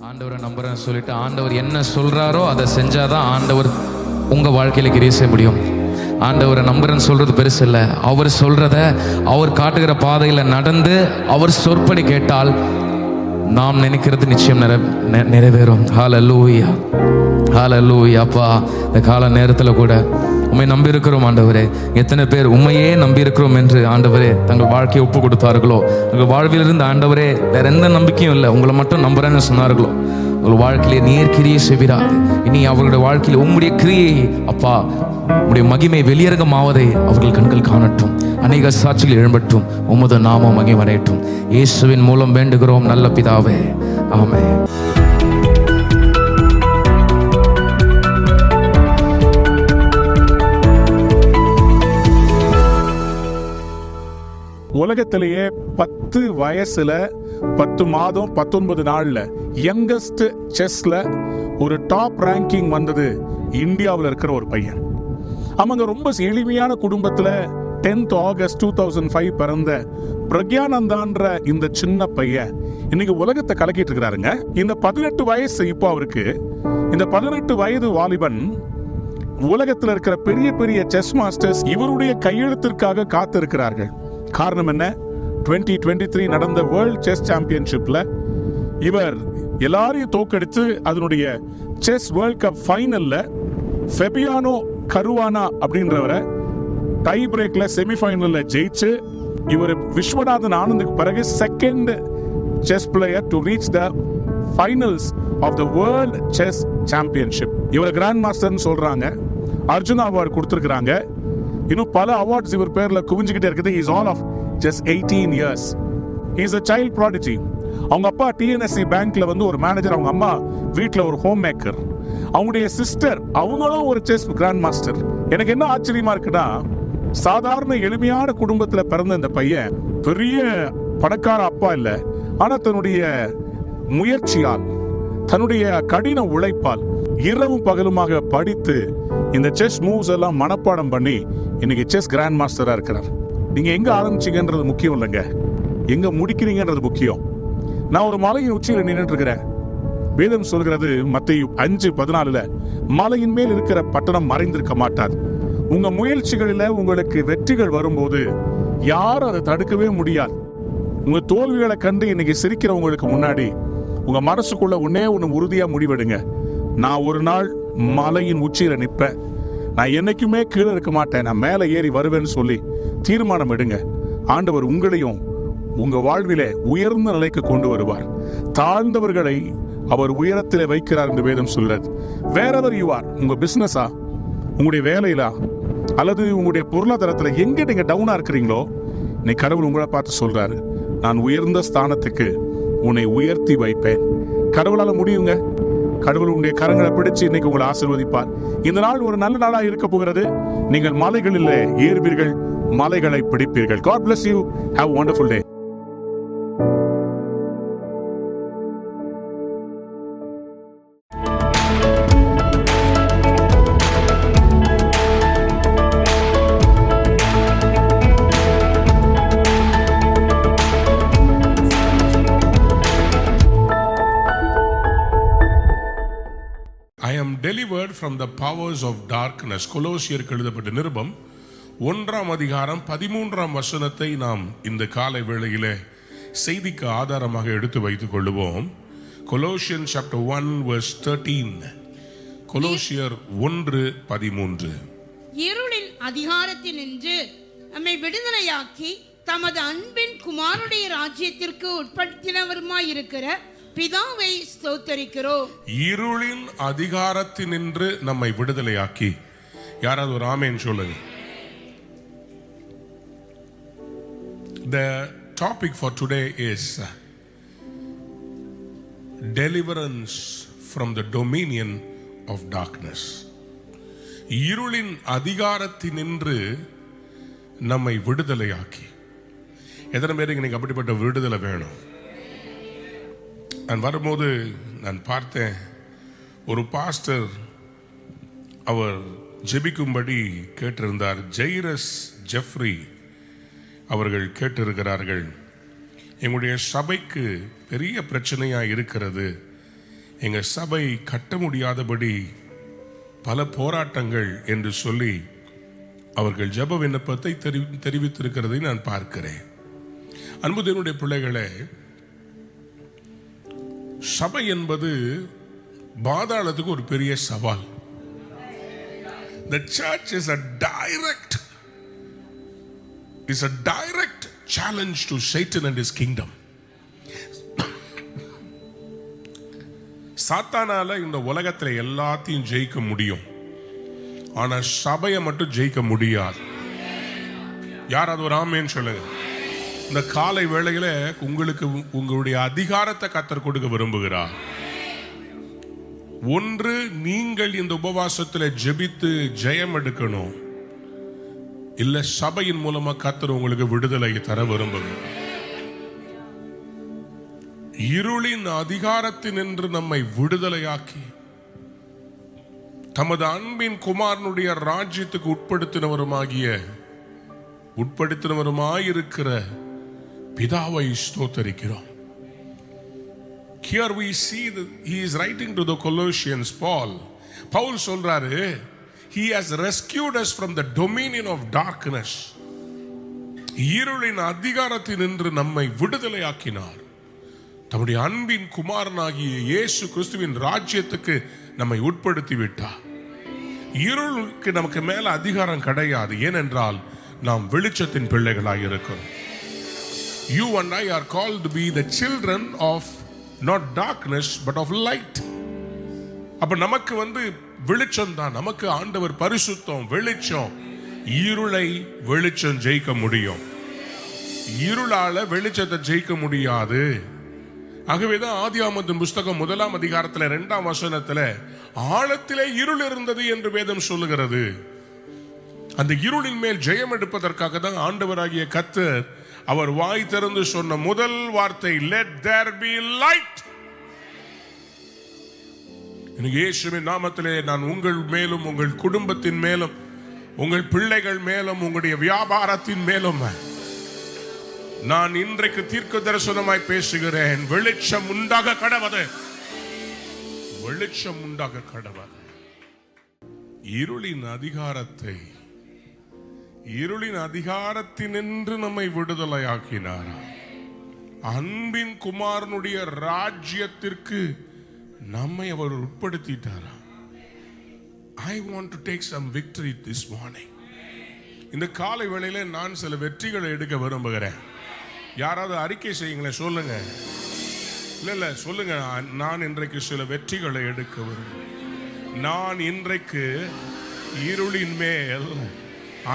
ஆண்டவரை நம்புறேன்னு சொல்லிட்டு ஆண்டவர் என்ன சொல்றாரோ அதை செஞ்சாதான் ஆண்டவர் உங்க வாழ்க்கையில கிரியை செய்ய முடியும். ஆண்டவரை நம்புறேன்னு சொல்றது பெருசு இல்லை, அவர் சொல்றத அவர் காட்டுகிற பாதையில நடந்து அவர் சொற்படி கேட்டால் நாம் நினைக்கிறது நிச்சயம் நிறைவேறும். ஹல்லேலூயா ஹல்லேலூயா. அப்பா, இந்த கால நேரத்தில் கூட உம்மை நம்பி இருக்கிறோம் ஆண்டவரே. எத்தனை பேர் உண்மையே நம்பி இருக்கிறோம் என்று ஆண்டவரே தங்கள் வாழ்க்கையை ஒப்பு கொடுத்தார்களோ, உங்கள் வாழ்விலிருந்து ஆண்டவரே வேற எந்த நம்பிக்கையும் இல்லை, உங்களை மட்டும் நம்புறேன்னு சொன்னார்களோ, உங்கள் வாழ்க்கையிலே நீர் கிரியை செய்கிறார். இனி அவர்களுடைய வாழ்க்கையில் உம்முடைய கிரியை அப்பா, உம்முடைய மகிமை வெளியரங்கமாவதை அவர்கள் கண்கள் காணட்டும், அநேக சாட்சிகள் எழும்பட்டும், உமது நாமம் மகிமையடையட்டும். இயேசுவின் மூலம் வேண்டுகிறோம் நல்ல பிதாவே, ஆமென். உலகத்திலேயே 10 வயசுல 10 மாதம் 19 நாள்ல யங்கஸ்ட் செஸ்ல ஒரு டாப் ரேங்கிங் வந்தது இந்தியாவில் இருக்கிற ஒரு பையன். அவங்க ரொம்ப எளிமையான குடும்பத்துல 10th ஆகஸ்ட் 2005 பிறந்த பிரக்யானந்தான்ற இந்த சின்ன பையன் இன்னைக்கு உலகத்தை கலக்கிட்டு இருக்கிறாருங்க. இந்த 18 வயசு இப்போ அவருக்கு. இந்த 18 வயது வாலிபன் உலகத்தில் இருக்கிற பெரிய பெரிய செஸ் மாஸ்டர்ஸ் இவருடைய கையெழுத்திற்காக காத்திருக்கிறார்கள். காரணம் என்ன? 2023 நடந்த வேர்ல்ட் செஸ் சாம்பியன்ஷிப்ல இவர் எல்லாரையும் தோக்கடித்து அதனுடைய செஸ் வேர்ல்ட் கப் ஃபைனல்ல ஃபெபியானோ கருவானா அப்படின்றவரை டை பிரேக்ல செமிஃபைனல்ல ஜெயிச்சு இவர் விஸ்வநாதன் ஆனந்துக்கு பிறகு second chess player to reach the finals of the world chess championship. இவர் கிராண்ட் மாஸ்டர்னு சொல்றாங்க. அர்ஜுனா அவார்டு கொடுத்திருக்கிறாங்க. இன்னும் பல அவார்ட்ஸ் இவர் பேர்ல குவிஞ்சுக்கிட்டே இருக்குது. He is all of just 18 years. He is a child prodigy. அவங்க அப்பா டிஎன்எஸ்சி பேங்க்ல ஒரு மேனேஜர், அவங்க அம்மா வீட்டில் ஒரு ஹோம் மேக்கர். அவங்களுடைய சிஸ்டர் அவங்களும் ஒரு செஸ் கிராண்ட் மாஸ்டர். எனக்கு என்ன ஆச்சரியமா இருக்குன்னா, சாதாரண எளிமையான குடும்பத்துல பிறந்த இந்த பையன் பெரிய பணக்கார அப்பா இல்லை, ஆனா தன்னுடைய முயற்சியால் தன்னுடைய கடின உழைப்பால் இரவும் பகலுமாக படித்து இந்த செஸ் மூவ்ஸ் எல்லாம் மனப்பாடம் பண்ணி இன்னைக்கு செஸ் கிராண்ட் மாஸ்டரா இருக்கிறார். நீங்க எங்க ஆரம்பிச்சீங்கன்றது முக்கியம் இல்லைங்க, எங்க முடிக்கிறீங்கன்றது முக்கியம். நான் ஒரு மலையின் உச்சியில் நின்றுட்டு இருக்கிறேன். வேதம் சொல்கிறது மத்தேயு 5:14 மலையின் மேல் இருக்கிற பட்டணம் மறைந்திருக்க மாட்டாது. உங்க முயற்சிகளில உங்களுக்கு வெற்றிகள் வரும்போது யாரும் அதை தடுக்கவே முடியாது. உங்க தோல்விகளை கண்டு இன்னைக்கு சிரிக்கிறவங்களுக்கு முன்னாடி உங்க மனசுக்குள்ள ஒன்னே ஒன்று உறுதியா முடிவெடுங்க. நான் ஒரு நாள் மலையின் உச்சியில நிற்பேன், நான் என்னைக்குமே கீழே இருக்க மாட்டேன், நான் மேலே ஏறி வருவேன்னு சொல்லி தீர்மானம் எடுங்க. ஆண்டவர் உங்களையும் உங்க வாழ்விலே உயர்ந்த நிலைக்கு கொண்டு வருவார். தாழ்ந்தவர்களை அவர் உயரத்திலே வைக்கிறார் என்று வேதம் சொல்றது. வேறவர் யூ ஆர், உங்க பிசினஸா, உங்களுடைய வேலையிலா, அல்லது உங்களுடைய பொருளாதாரத்துல எங்க நீங்க டவுனா இருக்கிறீங்களோ, இன்னைக்கு கடவுள் உங்களை பார்த்து சொல்றாரு, நான் உயர்ந்த ஸ்தானத்துக்கு உன்னை உயர்த்தி வைப்பேன். கடவுளால முடியுங்க. கடவுள் உங்களுடைய கரங்களை பிடிச்சு இன்னைக்கு உங்களை ஆசீர்வதிப்பார். இந்த நாள் ஒரு நல்ல நாளா இருக்க போகிறது. நீங்கள் மலைகளில் ஏறுவீர்கள், மலைகளை பிடிப்பீர்கள். God bless you. Have a wonderful day. I am delivered from the powers of darkness. கொலோசியருக்கு எழுதப்பட்ட நிருபம் 1ஆம் அதிகாரம் 13ஆம் வசனத்தை நாம் இந்த காலை வேளையிலே செய்திக்கு ஆதாரமாக எடுத்து வைத்துக் கொள்வோம். Colossians chapter 1 verse 13. கொலோசியர் 1:13. இருளின் அதிகாரத்தினின்று நம்மை விடுதலையாக்கி தமது அன்பின் குமாரனுடைய ராஜ்யத்திற்கு உட்படுத்தினவருமாயிருக்கிற பிதாவை ஸ்தோத்தரிக்கிறோம். இருளின் அதிகாரத்தினின்று நம்மை விடுதலையாக்கி. யாராவது ஒரு ஆமென் சொல்லுங்க. The topic for today is deliverance from the dominion of darkness. இருளின் அதிகாரத்தினின்று நம்மை விடுதலையாக்கி. எத்தனை பேருக்கு இன்னைக்கு அப்படிப்பட்ட விடுதலை வேணும்? நான் வரும்போது நான் பார்த்தேன், ஒரு பாஸ்டர் அவர் ஜெபிக்கும்படி கேட்டிருந்தார். ஜெய்ரஸ் ஜெஃப்ரி அவர்கள் கேட்டிருக்கிறார்கள், எங்களுடைய சபைக்கு பெரிய பிரச்சனையாக இருக்கிறது, எங்கள் சபை கட்ட முடியாதபடி பல போராட்டங்கள் என்று சொல்லி அவர்கள் ஜெப விண்ணப்பத்தை தெரிவித்திருக்கிறதை நான் பார்க்கிறேன். அன்பு தேவனுடைய பிள்ளைகளே, சபை என்பது பாதாளத்துக்கு ஒரு பெரிய சவால். The church is a direct challenge to Satan and his kingdom. சாத்தானால இந்த உலகத்துல எல்லாத்தையும் ஜெயிக்க முடியும், ஆனா சபையை மட்டும் ஜெயிக்க முடியாது. யாராவது ஒரு ஆமென் சொல்லுங்க. இந்த காலை வேளையில உங்களுக்கு உங்களுடைய அதிகாரத்தை கர்த்தர் கொடுக்க விரும்புகிறார். ஒன்று, நீங்கள் இந்த உபவாசத்தில் ஜெபித்து ஜெயம் எடுக்கணும், இல்ல சபையின் மூலமா கர்த்தர் உங்களுக்கு விடுதலை தர விரும்புகிறார். இருளின் அதிகாரத்தினின்று நம்மை விடுதலையாக்கி தமது அன்பின் குமாரனுடைய ராஜ்யத்துக்கு உட்படுத்தினவருமாயிருக்கிற பிதாவை ஸ்தோத்தரிக்கிறோம். Here we see that he is writing to the Colossians. Paul சொல்றாரு, he has rescued us from the dominion of darkness. இருளின் அதிகாரத்தினின்று நம்மை விடுதலையாக்கினார். தம்முடைய அன்பின் குமாரனாகிய இயேசு கிறிஸ்துவின் ராஜ்யத்துக்கு நம்மை உட்படுத்தி விட்டார். இருளுக்கு நமக்கு மேல அதிகாரம் கிடையாது, ஏனென்றால் நாம் வெளிச்சத்தின் பிள்ளைகளாய் இருக்கிறோம். You and I are called to be the children of not darkness but of light. அப்ப நமக்கு வெளிச்சம் தான், நமக்கு ஆண்டவர் பரிசுத்தம், வெளிச்சம். இருளை வெளிச்சம் ஜெயிக்க முடியும், இருளால வெளிச்சத்தை ஜெயிக்க முடியாது. ஆகவேதான் ஆதியாகமத்தின் புஸ்தகம் 1ஆம் அதிகாரத்தில் 2ஆம் வசனத்தில் ஆழத்திலே இருள் இருந்தது என்று வேதம் சொல்லுகிறது. அந்த இருளின் மேல் ஜெயம் எடுப்பதற்காக தான் ஆண்டவராகிய கர்த்தர் அவர் வாய் திறந்து சொன்ன முதல் வார்த்தை, let there be light. இயேசுவின் நாமத்திலே நான் உங்கள் மேலும், உங்கள் குடும்பத்தின் மேலும், உங்கள் பிள்ளைகள் மேலும், உங்களுடைய வியாபாரத்தின் மேலும் நான் இன்றைக்கு தீர்க்க தரிசனமாய் பேசுகிறேன். வெளிச்சம் உண்டாக கடவது, வெளிச்சம் உண்டாக கடவது. இருளின் அதிகாரத்தினின்று நம்மை விடுதலையாக்கினார். அன்பின் குமாரனுடைய ராஜ்யத்திற்கு நம்மை அவர் உட்படுத்திட்டாரா. I want to take some victory this morning. இந்த காலை வேளையில நான் சில வெற்றிகளை எடுக்க விரும்புகிறேன். யாராவது அறிக்கை செய்யுங்களேன், சொல்லுங்க. இல்ல சொல்லுங்க, நான் இன்றைக்கு சில வெற்றிகளை எடுக்க விரும்புகிறேன். நான் இன்றைக்கு இருளின் மேல்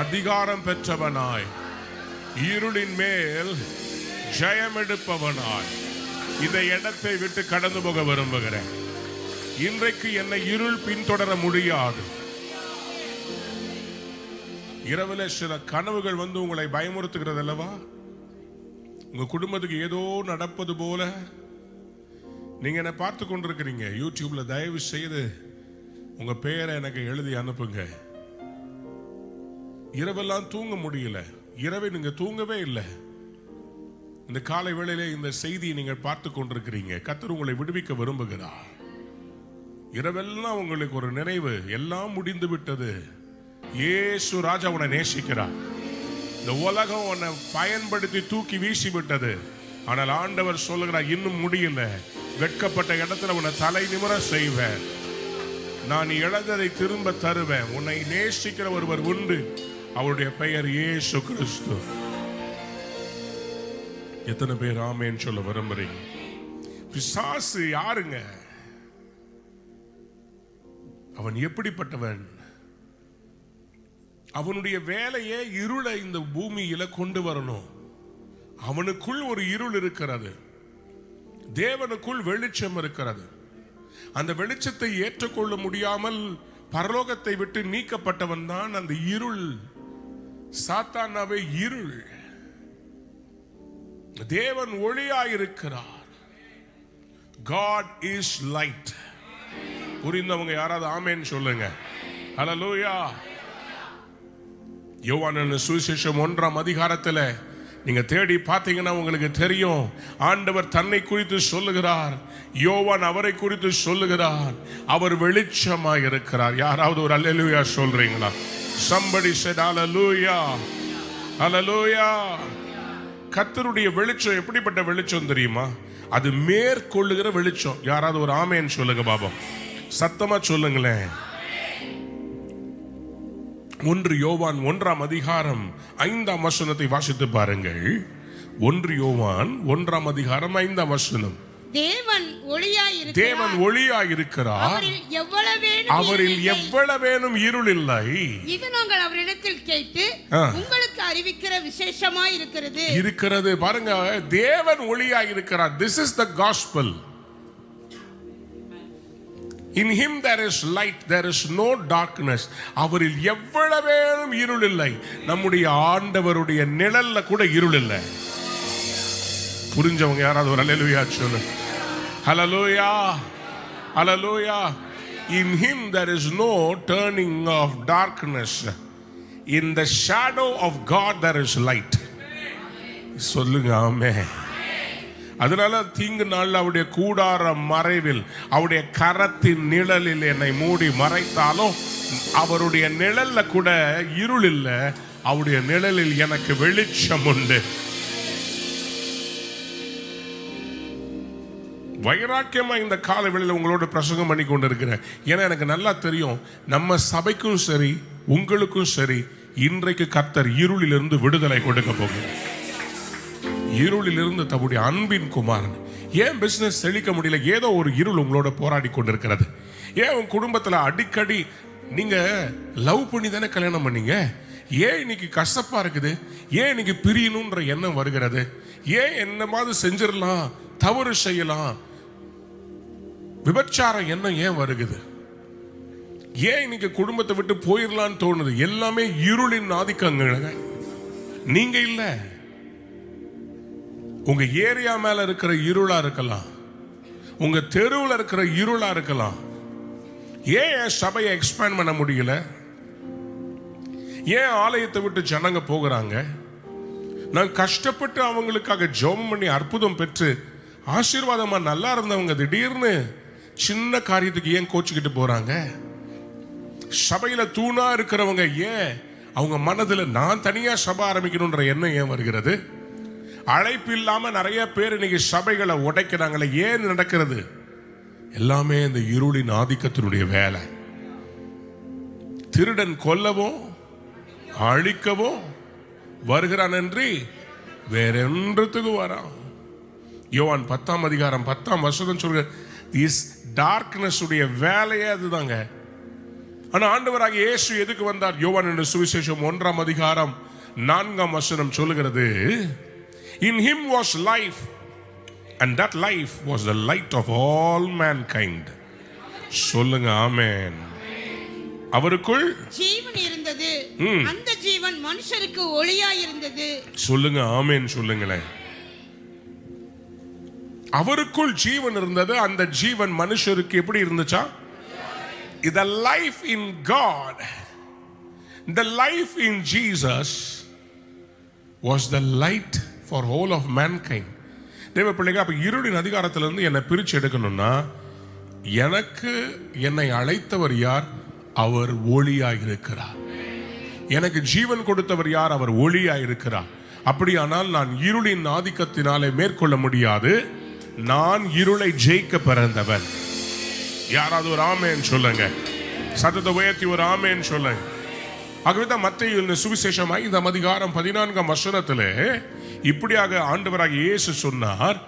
அதிகாரம் பெற்றவனாய், இருளின் மேல் ஜெயம் எடுப்பவனாய், இந்த இடத்தை விட்டு கடந்து போக விரும்புகிறேன். இன்றைக்கு என்னை இருள் பின்தொடர முடியாது. இரவுல சில கனவுகள் வந்து உங்களை பயமுறுத்துகிறது அல்லவா? உங்க குடும்பத்துக்கு ஏதோ நடப்பது போல நீங்க என்ன பார்த்து கொண்டிருக்கிறீங்க. யூடியூப்ல தயவு செய்து உங்க பெயரை எனக்கு எழுதி அனுப்புங்க. இரவெல்லாம் தூங்க முடியல, இரவை நீங்க தூங்கவே இல்லை. இந்த காலை வேளையிலே இந்த செய்தியை நீங்கள் பார்த்து கொண்டிருக்கிறீங்க. கர்த்தர் உங்களை விடுவிக்க விரும்புகிறார். இரவெல்லாம் உங்களுக்கு ஒரு நினைவு, எல்லாம் முடிந்து விட்டது. இயேசு ராஜா உன்னை நேசிக்கிறார். இந்த உலகம் உன்னை பயன்படுத்தி தூக்கி வீசி விட்டது. ஆனால் ஆண்டவர் சொல்லுகிறார், இன்னும் முடியல. வெட்கப்பட்ட இடத்துல உன்னை தலை நிமிர செய்வேன். நான் இழந்ததை திரும்ப தருவேன். உன்னை நேசிக்கிற ஒருவர் உண்டு, அவருடைய பெயர் இயேசு கிறிஸ்து. எத்தனை பேர் ஆமென் சொல்ல விரும்புறீங்க? பிசாசு யாருங்க? அவன் எப்படிப்பட்டவன்? அவனுடைய வேலையே இருளை இந்த பூமியில கொண்டு வரணும். அவனுக்குள் ஒரு இருள் இருக்கிறது, தேவனுக்குள் வெளிச்சம் இருக்கிறது. அந்த வெளிச்சத்தை ஏற்றுக்கொள்ள முடியாமல் பரலோகத்தை விட்டு நீக்கப்பட்டவன் தான் அந்த இருள். சாத்தானாவே இருள். தேவன் ஒளியாயிருக்கிறார். God is light. புரிந்தவங்க யாராவது ஆமென் சொல்லுங்க. ஹல்லேலூயா. யோவான் சுவிசேஷம் 1ஆம் அதிகாரத்துல நீங்க தேடி பார்த்தீங்கன்னா உங்களுக்கு தெரியும். ஆண்டவர் தன்னை குறித்து சொல்லுகிறார், யோவான் அவரை குறித்து சொல்லுகிறார், அவர் வெளிச்சமாய் இருக்கிறார். யாராவது ஒரு அல்லேலூயா சொல்றீங்களா? Somebody said hallelujah. Hallelujah. கர்த்தருடைய வெளிச்சம் எப்படிப்பட்ட வெளிச்சம் தெரியுமா? அது மேற்கொள்ளுகிற வெளிச்சம். யாராவது ஒரு ஆமென் சொல்லுங்க பாபா, சத்தமா சொல்லுங்களேன். 1 யோவான் 1ஆம் அதிகாரம் 5ஆம் வசனத்தை வாசித்து பாருங்கள். 1 யோவான் 1ஆம் அதிகாரம் 5ஆம் வசனம். தேவன் ஒளியாயிருக்கிறார், அவரில் எவ்வளவேனும் இருள் இல்லை. இது நாங்கள் அவரிடத்தில் கேட்டு உங்களுக்கு அறிவிக்கிற விசேஷமாய் இருக்கிறது. பாருங்க, தேவன் ஒளியாயிருக்கிறார். This is the gospel. In him there is light, there is no darkness. அவரில் எவ்வளவேனும் இருள் இல்லை. நம்முடைய ஆண்டவருடைய நிழல்ல கூட இருள் இல்லை. புரிஞ்சவங்க யாராவது ஒரு அல்லேலூயா சொல்லுங்க. ஹல்லேலூயா. ஹல்லேலூயா. In him there is no turning of darkness. In the shadow of God there is light. சொல்லுங்க ஆமென். அதனால தீங்கு நாள் அவருடைய கூடார மறைவில், அவருடைய கரத்தின் நிழலில் என்னை மூடி மறைத்தாலும் அவருடைய நிழல்ல கூட இருள் இல்லை. அவருடைய நிழலில் எனக்கு வெளிச்சம் உண்டு. வைராக்கியமா இந்த கால வேளையில உங்களோட பிரசங்கம் பண்ணி கொண்டு இருக்கிறேன். ஏன்னா எனக்கு நல்லா தெரியும், நம்ம சபைக்கும் சரி உங்களுக்கும் சரி இன்றைக்கு கர்த்தர் இருளிலிருந்து விடுதலை கொடுக்க போகிறார். இருளிலிருந்து தம்முடைய அன்பின் குமாரன். ஏன் பிசினஸ் செழிக்க முடியல? ஏதோ ஒரு இருள் உங்களோட போராடி கொண்டிருக்கிறது. ஏன் உங்க குடும்பத்துல அடிக்கடி நீங்க லவ் பண்ணி தானே கல்யாணம் பண்ணீங்க, ஏன் இன்னைக்கு கஷ்டப்பா இருக்குது? ஏன் இன்னைக்கு பிரியணும்ன்ற எண்ணம் வருகிறது? ஏன் என்ன மாதிரி செஞ்சிடலாம், தவறு செய்யலாம், விபச்சார எண்ணம் ஏன் வருகிறது? ஏன் இன்னைக்கு குடும்பத்தை விட்டு போயிடலான்னு தோணுது? எல்லாமே இருளின் ஆதிக்கங்க. நீங்க இல்ல, உங்க ஏரியா மேல இருக்கிற இருளா இருக்கலாம், உங்க தெருவில் இருக்கிற இருளா இருக்கலாம். ஏன் சபையை எக்ஸ்பேண்ட் பண்ண முடியல? ஏன் ஆலயத்தை விட்டு ஜனங்க போகிறாங்க? நான் கஷ்டப்பட்டு அவங்களுக்காக ஜெபம் பண்ணி அற்புதம் பெற்று ஆசீர்வாதமா நல்லா இருந்தவங்க திடீர்னு சின்ன காரியத்துக்கு ஏன் கோச்சுக்கிட்டு போறாங்க? சபையில தூணா இருக்கிறவங்க ஏன் அவங்க மனதில் நான் தனியா சபை ஆரம்பிக்கணும்ன்ற எண்ணம் ஏன் வருகிறது? அழைப்பு இல்லாம நிறைய பேர் இன்னைக்கு சபைகளை உடைக்கிறாங்களே, ஏன் நடக்கிறது? எல்லாமே இந்த இருளின் ஆதிக்கத்தினுடைய வேலை. திருடன் கொல்லவும் அழிக்கவும் வருகிறான் என்று வேற என்றதுக்கு வரான். யோவான் 10ஆம் அதிகாரம் 10ஆம் வசனம் சொல்ற இஸ் டார்க்னஸ் உடைய வேலையே அதுதாங்க. ஆனா ஆண்டவராக இயேசு எதுக்கு வந்தார்? யோவான் என்ற சுவிசேஷம் 1ஆம் அதிகாரம் 4ஆம் வசனம் சொல்லுகிறது, in him was life And that life was the light of all mankind. சொல்லுங்க ஆமென். அவருக்குள் ஜீவன் இருந்தது, அந்த ஜீவன் மனுஷருக்கு ஒளியாய் இருந்தது. சொல்லுங்க ஆமென் சொல்லுங்களேன். அவருக்குள் ஜீவன் இருந்தது, அந்த ஜீவன் மனுஷருக்கு எப்படி இருந்துச்சா? The life in God, the life in Jesus was the light for whole of mankind. தேவ பிள்ளைங்க, அப்ப இருளின் அதிகாரத்திலிருந்து என்னை பிரிச்சு எடுக்கணும்னா எனக்கு என்னை அழைத்தவர் யார்? அவர் ஒளியாய் இருக்கிறார். எனக்கு ஜீவன் கொடுத்தவர் யார்? அவர் ஒளியாய் இருக்கிறார். அப்படியானால் நான் இருளின் ஆதிக்கத்தினாலே மேற்கொள்ள முடியாது. நான் இருளை ஜெயிக்க பிறந்தவன். யாராவது ஒரு ஆமென் சொல்லுங்க. சத்தத்தை உயர்த்தி ஒரு ஆமென் சொல்லுங்க. ஆகவேதான் மத்தேயு சுவிசேஷம் 5ஆம் அதிகாரம் 14ஆம் வசனத்திலே இப்படியாக ஆண்டவராகிய இயேசு சொன்னார்,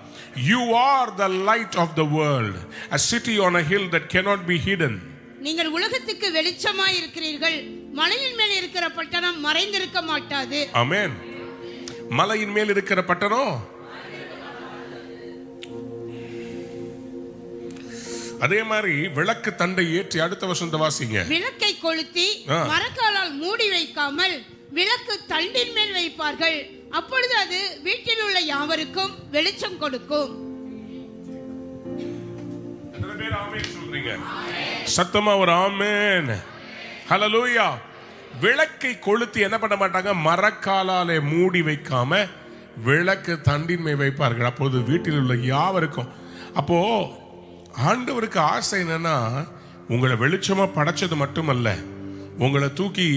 You are the light of the world, a city on a hill that cannot be hidden. நீங்கள் உலகத்துக்கு வெளிச்சமாய் இருக்கிறீர்கள். மலையின் மேல் இருக்கிற பட்டணம் மறைந்திருக்க மாட்டாது. ஆமென். மலையின் மேல் இருக்கிற பட்டணம், அதே மாதிரி விளக்கு தண்டை ஏற்றி அடுத்த வசனத்தை வாசிங்க. விளக்கை கொளுத்தி மரக்காலால் மூடி வைக்காமல் விளக்கு தண்டின் மேல் வைப்பார்கள். அப்பொழுது அது வீட்டில் உள்ள யாவருக்கும் வெளிச்சம் கொடுக்கும். சத்தமா ஒரு ஆமென். ஹல்லேலூயா. விளக்கை கொளுத்தி என்ன பண்ண மாட்டாங்க? மரக்காலாலே மூடி வைக்காம விளக்கு தண்டின் மேல் வைப்பார்கள். அப்போது வீட்டில் உள்ள யாவருக்கும். அப்போ ஆண்டவருக்கு ஆசை என்னன்னா, உங்களை வெளிச்சமா படைச்சது மட்டுமல்ல, உங்களை தூக்கி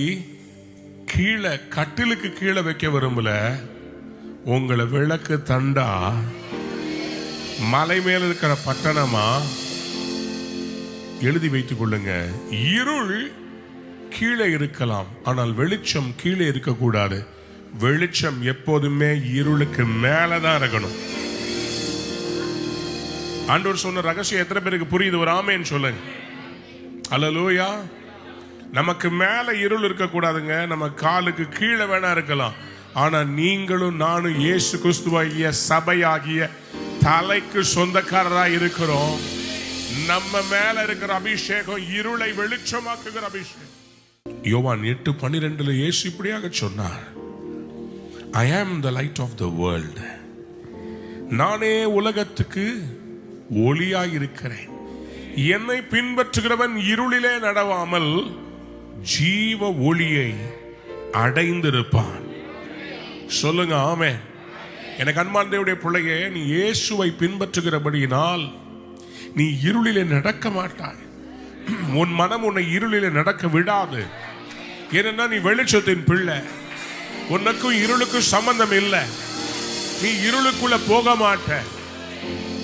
கீழே கட்டிலுக்கு கீழே வைக்க விரும்பல. உங்களை விளக்கு தண்டா மலை மேல இருக்கிற பட்டணமா எழுதி வைத்துக் கொள்ளுங்க. இருள் கீழே இருக்கலாம், ஆனால் வெளிச்சம் கீழே இருக்கக்கூடாது. வெளிச்சம் எப்போதுமே இருளுக்கு மேலதான் இருக்கணும். ஆண்டவர் சொன்ன ரகசியம் எத்தனை பேருக்கு புரியுது? ஒரு ஆமென் சொல்லுங்க. அல்லேலூயா. நமக்கு மேல இருள் இருக்க கூடாதுங்க. நம்ம காலுக்கு கீழே வேணா இருக்கலாம். ஆனா நீங்களும் நானும் இயேசு கிறிஸ்துவாகிய சபையாகிய தலைக்கு சொந்தக்காரராய் இருக்கிறோம். நம்ம மேல இருக்கிற அபிஷேகம் இருளை வெளிச்சமாக்குகிற அபிஷேகம். யோவான் 8:12 இயேசு இப்படியாக சொன்னார், I am the light of the world. நானே உலகத்துக்கு ஒளியாய் இருக்கிறேன். என்னை பின்பற்றுகிறவன் இருளிலே நடவாமல் ஜீவ ஒளியை அடைந்திருப்பான். சொல்லுங்க ஆமென். எனக்கு அன்பான தேவனுடைய பிள்ளையே, நீ இயேசுவை பின்பற்றுகிறபடியினால் நீ இருளிலே நடக்க மாட்டாய். உன் மனம் உன்னை இருளிலே நடக்க விடாது. ஏனென்னா நீ வெளிச்சத்தின் பிள்ளை. உனக்கும் இருளுக்கும் சம்பந்தம் இல்லை. நீ இருளுக்குள்ள போக மாட்ட.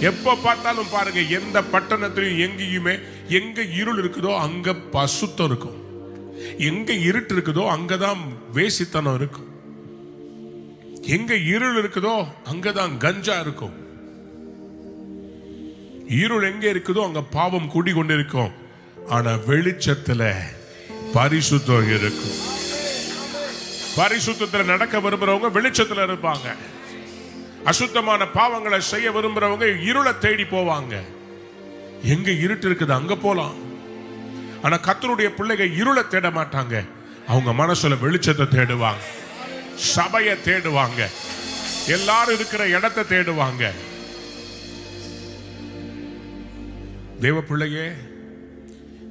எப்ப பார்த்தாலும் பாருங்க, எந்த பட்டணத்திலும் எங்கேயுமே எங்க இருள் இருக்குதோ அங்க பசுத்தம் இருக்கும். எங்க இருட்டு இருக்குதோ அங்கதான் வேசித்தனம் இருக்கும். எங்க இருள் இருக்குதோ அங்கதான் கஞ்சா இருக்கும். இருள் எங்க இருக்குதோ அங்க பாவம் கூடிக்கொண்டிருக்கும். ஆனா வெளிச்சத்துல பரிசுத்தம் இருக்கும். பரிசுத்தத்துல நடக்க விரும்புறவங்க வெளிச்சத்துல இருப்பாங்க. அசுத்தமான பாவங்களை செய்ய விரும்புறவங்க இருளை தேடி போவாங்க. எங்க இருட்டு இருக்குது அங்க போலாம். ஆனா கர்த்தருடைய பிள்ளைகள் இருளை தேட மாட்டாங்க. அவங்க மனசுல வெளிச்சத்தை தேடுவாங்க, சபையை தேடுவாங்க, எல்லாரும் இருக்கிற இடத்தை தேடுவாங்க. தேவ பிள்ளையே,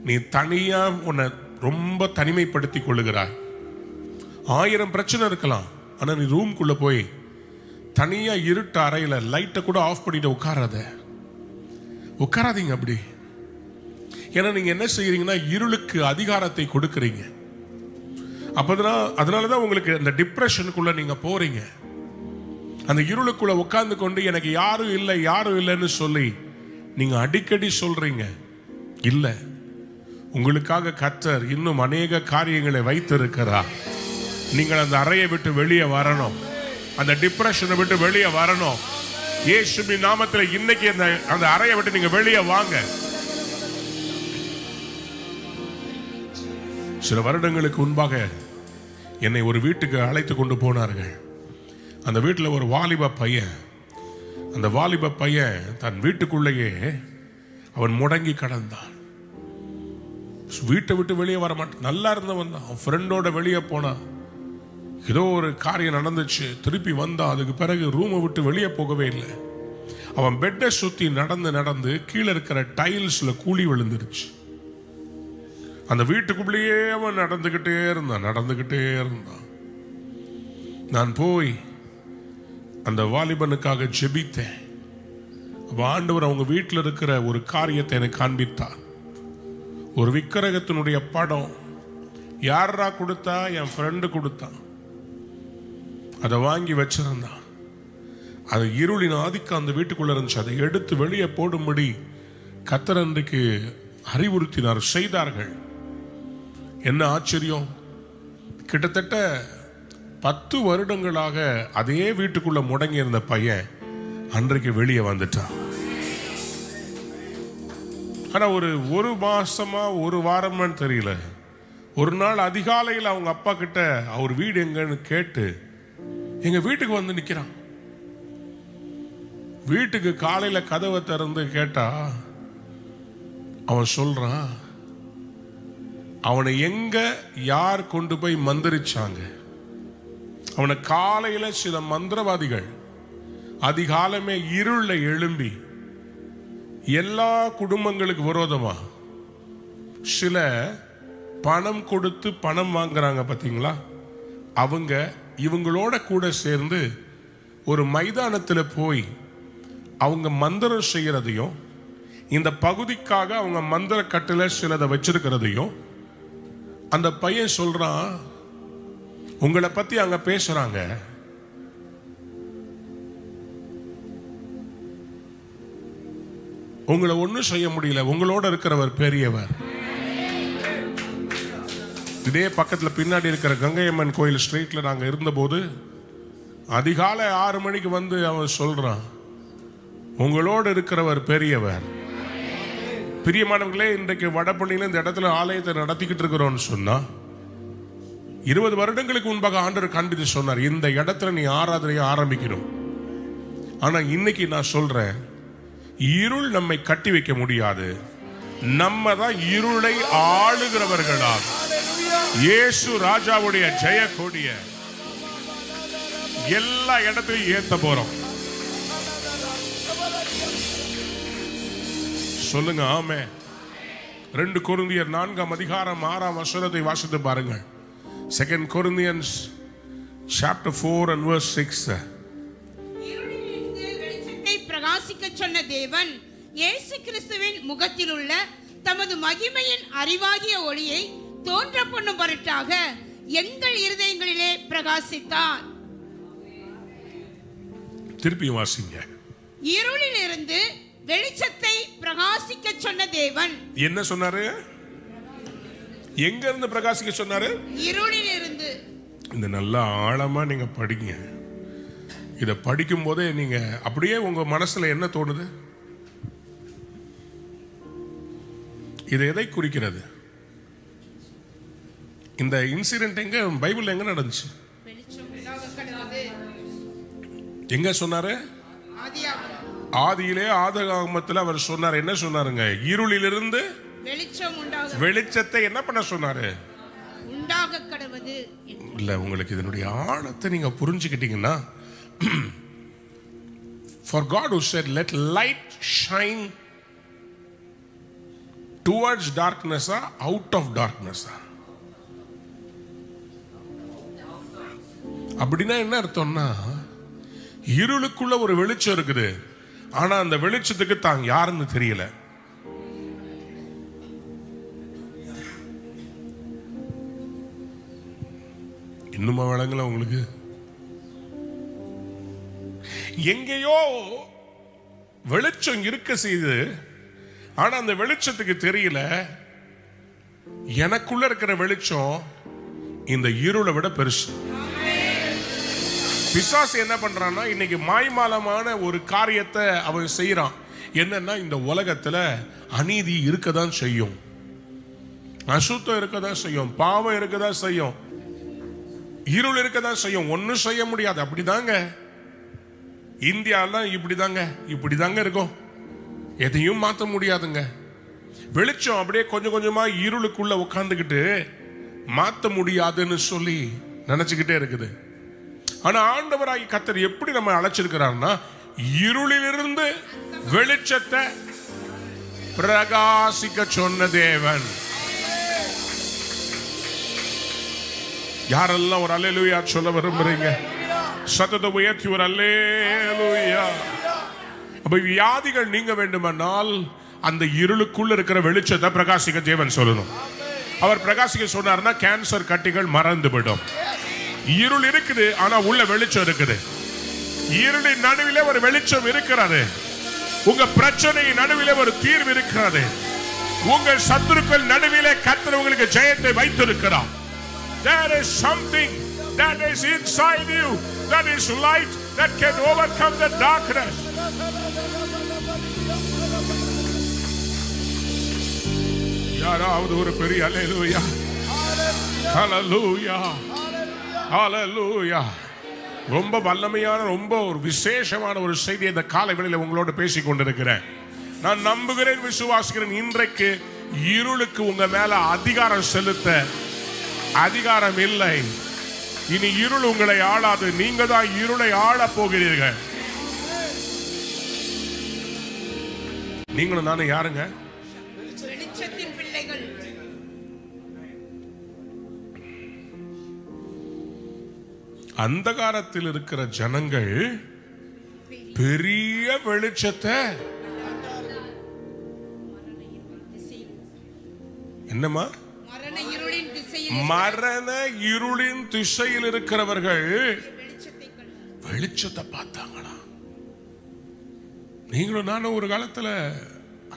நீ தனியா உன்னை ரொம்ப தனிமைப்படுத்தி கொள்ளுகிறாய். 1000 பிரச்சனை இருக்கலாம். ஆனா நீ ரூம்குள்ள போய் தனியா இருட்டு அறையில லைட்டை கூட ஆஃப் பண்ணிட்டு உட்காராதீங்க அப்படி. ஏன்னா நீங்க என்ன செய்யறீங்கன்னா இருளுக்கு அதிகாரத்தை கொடுக்கறீங்க. அதனாலதான் உங்களுக்கு அந்த டிப்ரெஷனுக்குள்ள நீங்க போறீங்க. அந்த இருளுக்குள்ள உட்கார்ந்து கொண்டு எனக்கு யாரும் இல்லைன்னு சொல்லி நீங்க அடிக்கடி சொல்றீங்க. இல்ல, உங்களுக்காக கர்த்தர் இன்னும் அநேக காரியங்களை வைத்திருக்கிறார். நீங்கள் அந்த அறையை விட்டு வெளியே வரணும். அந்த டிப்ரெஷனை விட்டு வெளியே வரணும். இயேசுவின் நாமத்தில் இன்னைக்கு அந்த அறையை விட்டு நீங்க வெளியே வாங்க. சில வருடங்களுக்கு முன்பாக என்னை ஒரு வீட்டுக்கு அழைத்து கொண்டு போனார்கள். அந்த வீட்டில் ஒரு வாலிப பையன், அந்த வாலிப பையன் தன் வீட்டுக்குள்ளேயே அவன் முடங்கி கடந்தான். வீட்டை விட்டு வெளியே வர மாட்டான். நல்லா இருந்தவன் தான். அவன் ஃப்ரெண்டோட வெளியே போனான். ஏதோ ஒரு காரியம் நடந்துச்சு. திருப்பி வந்தான். அதுக்கு பிறகு ரூமை விட்டு வெளியே போகவே இல்லை. அவன் பெட்டை சுத்தி நடந்து நடந்து கீழே இருக்கிற டைல்ஸ்ல கூலி விழுந்துருச்சு. அந்த வீட்டுக்குள்ளேயே அவன் நடந்துகிட்டே இருந்தான். நான் போய் அந்த வாலிபனுக்காக ஜெபித்தேன். ஆண்டவர் அவங்க வீட்டில் இருக்கிற ஒரு காரியத்தை எனக்கு காண்பித்தார். ஒரு விக்கிரகத்தினுடைய படம். யாரா கொடுத்தா? என் ஃப்ரெண்டு கொடுத்தான். அதை வாங்கி வச்சிருந்தான். அது இருளின் ஆதிக்கம் அந்த வீட்டுக்குள்ள இருந்துச்சு. அதை எடுத்து வெளியே போடும்படி கர்த்தர் அன்றைக்கு அறிவுறுத்தினார், செய்தார்கள். என்ன ஆச்சரியம்! கிட்டத்தட்ட 10 வருடங்களாக அதே வீட்டுக்குள்ள முடங்கி இருந்த பையன் அன்றைக்கு வெளியே வந்துட்டான். ஆனா ஒரு மாசமா ஒரு வாரமான்னு தெரியல, ஒரு நாள் அதிகாலையில் அவங்க அப்பா கிட்ட அவர் வீடு எங்கன்னு கேட்டு எங்க வீட்டுக்கு வந்து நிக்கிறான். வீட்டுக்கு காலையில கதவை திறந்து கேட்டா அவன் சொல்றான், அவனை எங்க யார் கொண்டு போய் மந்திரிச்சாங்க? அவனை காலையில சில மந்திரவாதிகள் அதிகாலமே இருள எழும்பி எல்லா குடும்பங்களுக்கு விரோதமா சில பணம் கொடுத்து பணம் வாங்குறாங்க பாத்தீங்களா, அவங்க இவங்களோட கூட சேர்ந்து ஒரு மைதானத்தில் போய் அவங்க மந்திரம் செய்யறதையும், இந்த பகுதிக்காக அவங்க மந்திர கட்டில சிலதை வச்சிருக்கிறதையும் அந்த பையன் சொல்றான். உங்களை பத்தி அங்க பேசுறாங்க. உங்களை ஒன்றும் செய்ய முடியல, உங்களோட இருக்கிறவர் பெரியவர். இதே பக்கத்தில் பின்னாடி இருக்கிற கங்கையம்மன் கோயில் ஸ்ட்ரீட்ல நாங்கள் இருந்தபோது அதிகாலை 6 மணிக்கு வந்து அவன் சொல்றான், உங்களோடு இருக்கிறவர் பெரியவர். பிரியமானவர்களே, இன்றைக்கு வடபள்ளியில இந்த இடத்துல ஆலயத்தை நடத்திக்கிட்டு இருக்கிறோம்னு சொன்னா 20 வருடங்களுக்கு முன்பாக ஆண்டவர் காண்பித்து சொன்னார், இந்த இடத்துல நீ ஆராதனையை ஆரம்பிக்கணும். ஆனா இன்னைக்கு நான் சொல்றேன், இருள் நம்மை கட்டி வைக்க முடியாது. நம்ம தான் இருளை ஆளுகிறவர்களாக இயேசு ராஜாவுடைய ஜெய கொடிய எல்லா இடத்தையும் ஏத்த போறோம். சொல்லுங்க ஆமென். 2 கொரிந்தியர் 4ஆம் அதிகாரம் 6ஆம் வசனத்தை வாசித்து பாருங்கள். 2 Corinthians chapter 4 and verse 6. இருளிலிருந்து வெளிச்சத்தை பிரகாசிக்க சொன்ன தேவன் இயேசு கிறிஸ்துவின் முகத்தில் உள்ள தமது மகிமையின் அறிவாகிய ஒளியை தோன்ற பண்ணும் பொருட்டாக எங்கள் இருதயங்களிலே பிரகாசித்தார். திருப்பி வாசிங்க. இருளிலிருந்து வெளிச்சத்தை பிரகாசிக்க சொன்ன தேவன் என்ன சொன்னாரு? எங்க இருந்து பிரகாசிக்க சொன்னாரு? இருளிலிருந்து. இந்த நல்ல ஆழமா நீங்க படிங்க. இத படிக்கும் போதே நீங்க அப்படியே உங்க மனசுல என்ன தோணுது? இது எதை குறிக்கிறது? இந்த இன்சிடென்ட் எங்க பைபிள்ல எங்க நடந்துச்சு? எங்க சொன்னாரு? ஆதியிலே ஆதியாகமத்தில் அவர் சொன்னார். என்ன சொன்னாருங்க? இருளிலிருந்து வெளிச்சம் உண்டாக. வெளிச்சத்தை என்ன பண்ண சொன்னாரு? உண்டாக கடவுது. இல்ல, உங்களுக்கு இதனுடைய ஆழத்தை நீங்க புரிஞ்சுக்கிட்டீங்கன்னா, for God who said let light shine towards darkness, out of darkness, அப்படின்னா என்ன அர்த்தம்னா, இருளுக்குள்ள ஒரு வெளிச்சம் இருக்குது, ஆனா அந்த வெளிச்சத்துக்கு தான் யாருன்னு தெரியல. இன்னுமா வழங்கல உங்களுக்கு? எங்கேயோ வெளிச்சம் இருக்க செய்து, ஆனா அந்த வெளிச்சத்துக்கு தெரியல எனக்குள்ள இருக்கிற வெளிச்சம் இந்த இருளை விட பெருசு. பிசாசு என்ன பண்றான்னா, இன்னைக்கு மாய்மாலமான ஒரு காரியத்தை அவன் செய்யறான். என்னன்னா, இந்த உலகத்துல அநீதி இருக்கதான் செய்யும், அசுத்தம் இருக்கதான் செய்யும், பாவம் இருக்கதான் செய்யும், இருள் இருக்கதான் செய்யும். ஒன்னும் செய்ய முடியாது. அப்படிதாங்க. இந்தியாலாம் இப்படிதாங்க இருக்கும். எதையும் மாற்ற முடியாதுங்க. வெளிச்சம் அப்படியே கொஞ்சம் கொஞ்சமா இருளுக்குள்ள உட்கார்ந்துக்கிட்டு மாற்ற முடியாதுன்னு சொல்லி நினைச்சுக்கிட்டே இருக்குது. ஆனா ஆண்டவராகி கர்த்தர் எப்படி நம்ம அழைச்சிருக்கிறார்னா, இருளிலிருந்து வெளிச்சத்தை பிரகாசிக்க சொன்ன தேவன். யாரெல்லாம் ஒரு அல்லேலூயா சொல்ல விரும்புறீங்க? சத்தத்தை உயர்த்தி ஒரு அல்லேலூயா. அப்ப வியாதிகள் நீங்க வேண்டுமானால் அந்த இருளுக்குள்ள இருக்கிற வெளிச்சத்தை பிரகாசிக்க தேவன் சொல்லணும். அவர் பிரகாசிக்க சொன்னார்னா கேன்சர் கட்டிகள் மறந்து விடும். இருள் இருக்குது, ஆனா உள்ள வெளிச்சம் இருக்குது. இருளின் நடுவிலே ஒரு வெளிச்சம் இருக்கிறது. உங்க பிரச்சனை நடுவிலே ஒரு தீர்வு இருக்கிறது. உங்கள் சத்துருக்கள் நடுவிலே கர்த்தர் உங்களுக்கு ஜெயத்தை வைத்திருக்கிறார். There is something that is inside you, that is light that can overcome the darkness. யாராவது ஒரு பெரிய அல்லேலூயா, ஹல்லேலூயா, ஹல்லேலூயா. ரொம்ப வல்லமையான, ரொம்ப ஒரு விசேஷமான ஒரு செய்தி இந்த காலை வேளையில உங்களோட பேசிக் கொண்டிருக்கிறேன். நான் நம்புகிறேன், விசுவாசிக்கிறேன், இன்றைக்கு இருளுக்கு உங்க மேல அதிகாரம் செலுத்த அதிகாரம் இல்லை. இனி இருள் உங்களை ஆளாது. நீங்க தான் இருளை ஆள போகிறீர்கள். நீங்களும் நானும் யாருங்க? வெளிச்சத்தின் பிள்ளைகள். அந்தகாரத்தில் இருக்கிற ஜனங்கள் பெரிய வெளிச்சத்தை என்னமா மரண இருளின் திசையில் இருக்கிறவர்கள் வெளிச்சத்தை பார்த்தாங்களா? நீங்களும் நானும் ஒரு காலத்துல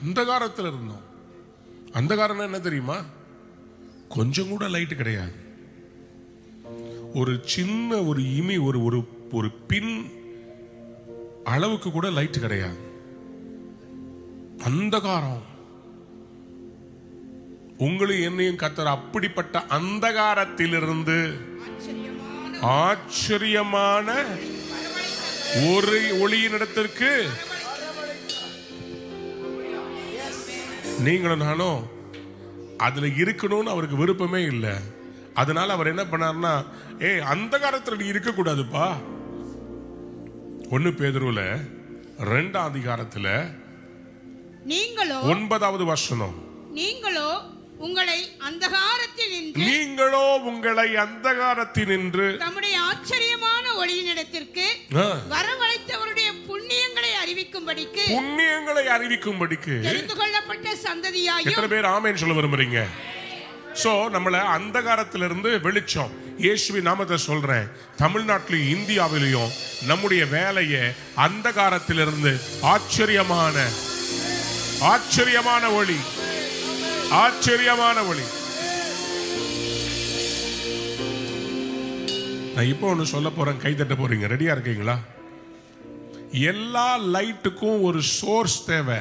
அந்தகாரத்தில் இருந்தோம். அந்தகாரம் என்ன தெரியுமா? கொஞ்சம் கூட லைட் கிடையாது. ஒரு சின்ன ஒரு இமி, ஒரு பின் அளவுக்கு கூட லைட் கிடையாது. அந்தகாரம். உங்களையும் என்னையும் கர்த்தர் அப்படிப்பட்ட அந்தகாரத்திலிருந்து ஆச்சரியமான ஒரு ஒளியின் இடத்திற்கு நீங்களும் நானும் அதுல இருக்கணும்னு அவருக்கு விருப்பமே இல்லை. அதனால அவர் என்ன பண்ணார்னா, அந்தகாரத்தில் நீ இருக்க கூடாதுப்பா. 1 பேதுருல 2ஆம் அதிகாரத்துல நீங்களோ 9வது வசனம், நீங்களோ உங்களை அந்தகாரத்தில் நின்று தம்முடைய ஆச்சரியமான ஒளியினிடத்திற்கு வரவழைத்தவருடைய புண்ணியங்களை அறிவிக்கும்படிக்கு தெரிந்து கொள்ளப்பட்ட சந்ததியாயும். எத்தனை பேர் ஆமென் சொல்ல விரும்புறீங்க? சோ நம்மள அந்தகாரத்திலிருந்து வெளிச்சம், இயேசுவின் நாமத்தை சொல்றேன், தமிழ்நாட்டிலும் இந்தியாவிலையும் நம்முடைய வேலையை அந்தகாரத்திலிருந்து ஆச்சரியமான ஒளி, ஆச்சரியமான ஒளி. நான் இப்போ ஒன்று சொல்ல போறேன், கை தட்ட போறீங்க. ரெடியா இருக்கீங்களா? எல்லா லைட்டுக்கும் ஒரு சோர்ஸ் தேவை.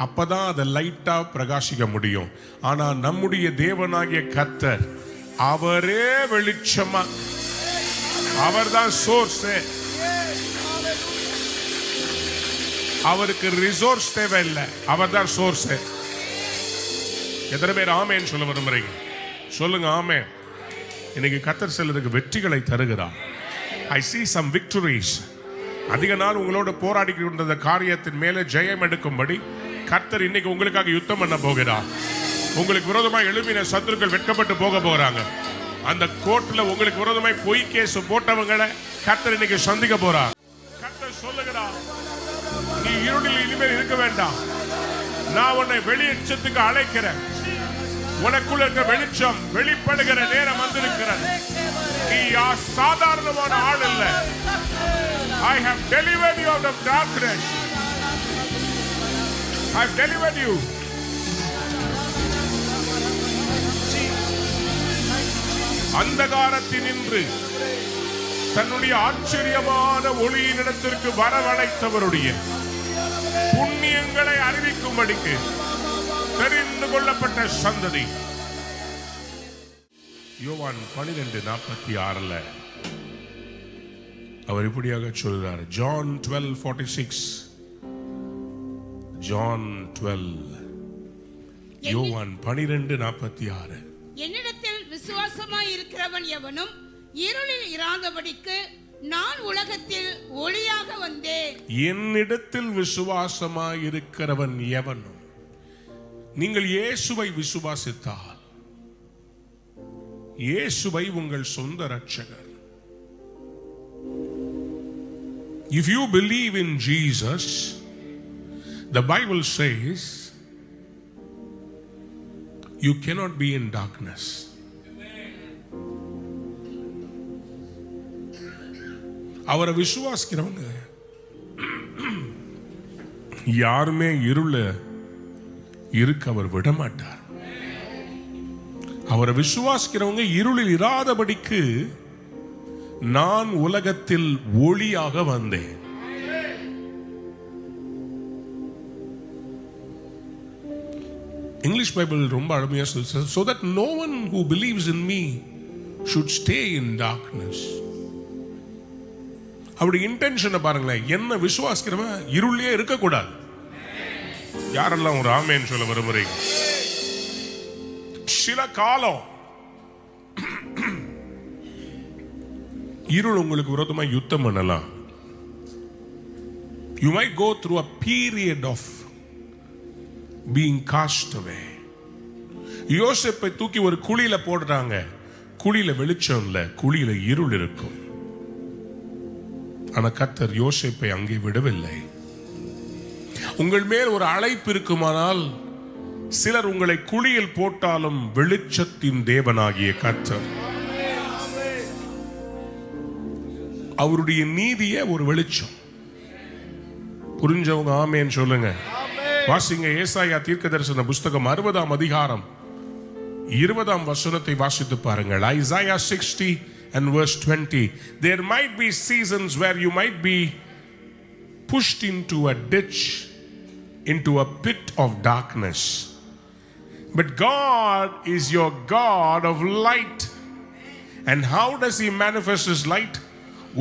அப்பதான் அதை லைட்டா பிரகாசிக்க முடியும். ஆனா நம்முடைய தேவனாகிய கர்த்தர் அவரே வெளிச்சமா, அவர்தான் சோர்ஸ். அவருக்கு ரிசோர்ஸ் தேவை இல்லை, அவர்தான் சோர்ஸ். எத்தனை பேர் ஆமேன்னு சொல்ல விரும்புறீங்க? சொல்லுங்க ஆமேன். இன்னைக்கு கர்த்தர் சிலருக்கு வெற்றிகளை தருகிறார். I see some victories. அதிக நாள் உங்களோட போராடி கொண்ட காரியத்தின் மேலே ஜெயம் எடுக்கும்படி கர்த்தர் இன்னைக்கு உங்களுக்காக யுத்தம் பண்ண போகிறார். உங்களுக்கு விரோதமாய் எழுப்பின சத்துருக்கள் வெட்கப்பட்டு போக போறாங்க. அந்த கோர்ட்ல உங்களுக்கு விரோதமாய் பொய் கேஸ் போட்டவங்களை கர்த்தர் இன்னைக்கு சந்திக்க போறார். கர்த்தர் சொல்லுகிறார், நீ இருளில் இனிமேல் இருக்க வேண்டாம், நான் உன்னை வெளிச்சத்துக்கு அழைக்கிறேன். உனக்குள்ள இருக்க வெளிச்சம் வெளிப்படுகிற நேரம் வந்திருக்கிறது. நீ சாதாரணமான ஆள் இல்ல. I have delivered you out of darkness. I have delivered you. அந்தகாரத்தினின்று தன்னுடைய ஆச்சரியமான ஒளியினிடத்திற்கு வரவழைத்தவருடைய புண்ணியங்களை அறிவிக்கும்படிக்கு தெரிந்து கொள்ளப்பட்ட சந்ததி. யோவான் 12:46 அவர் இப்படியாக சொல்கிறார். ஜான் 12:46. ஜான் 12, யோவான் 12:46. என்னிடத்தில் விசுவாசமாய் இருக்கிறவன் எவனும் இருளில் இராதபடிக்கு நான் உலகத்தில் ஒளியாக வந்தேன். என்னிடத்தில் விசுவாசமாய் இருக்கிறவன் எவனும். நீங்கள் இயேசுவை விசுவாசித்தால், இயேசுவை உங்கள் சொந்த இரட்சகர். If you believe in Jesus, the Bible says you cannot be in darkness. அவரை விசுவாசிக்கிறவங்க யாருமே இருள இருக்க அவர் விட மாட்டார். அவரை விசுவாசிக்கிறவங்க இருளில் இராதபடிக்கு நான் உலகத்தில் ஒளியாக வந்தேன். இங்கிலீஷ் பைபிள் ரொம்ப அருமையா சொல்லுது. So that no one who believes in me should stay in darkness. அப்படி இன்டென்ஷனை பாருங்களேன். என்ன விசுவாசிக்கிறவன் இருளே இருக்கக்கூடாது. யாரெல்லாம் ஒரு ஆமேன்னு சொல்ல விரும்புறீங்க? சில காலம் இருள் உங்களுக்கு விரோதமா யுத்தம் பண்ணலாம். You might go through a period of being cast away. யோசேப்பை தூக்கி ஒரு குழியில போடுறாங்க. குழியில வெளிச்சம் இல்ல, குழியில இருள் இருக்கும். ஆனா கர்த்தர் யோசேப்பை அங்கே விடவில்லை. உங்கள் மேல் ஒரு அழைப்பு இருக்குமானால், சிலர் உங்களை குழியில் போட்டாலும் வெளிச்சத்தின் தேவனாகிய கர்த்தர் அவருடைய நீதிய ஒரு வெளிச்சம். புரிஞ்சவங்க ஆமேன்னு சொல்லுங்க. வாசிங்க ஏசாயா தீர்க்கதரிசன புஸ்தகம் 60ஆம் அதிகாரம் 20ஆம் வசனத்தை வாசித்து பாருங்கள். Isaiah 60 and verse 20. There might be seasons where you might be pushed into a ditch, into a pit of darkness, but God is your God of light. And how does he manifest his light?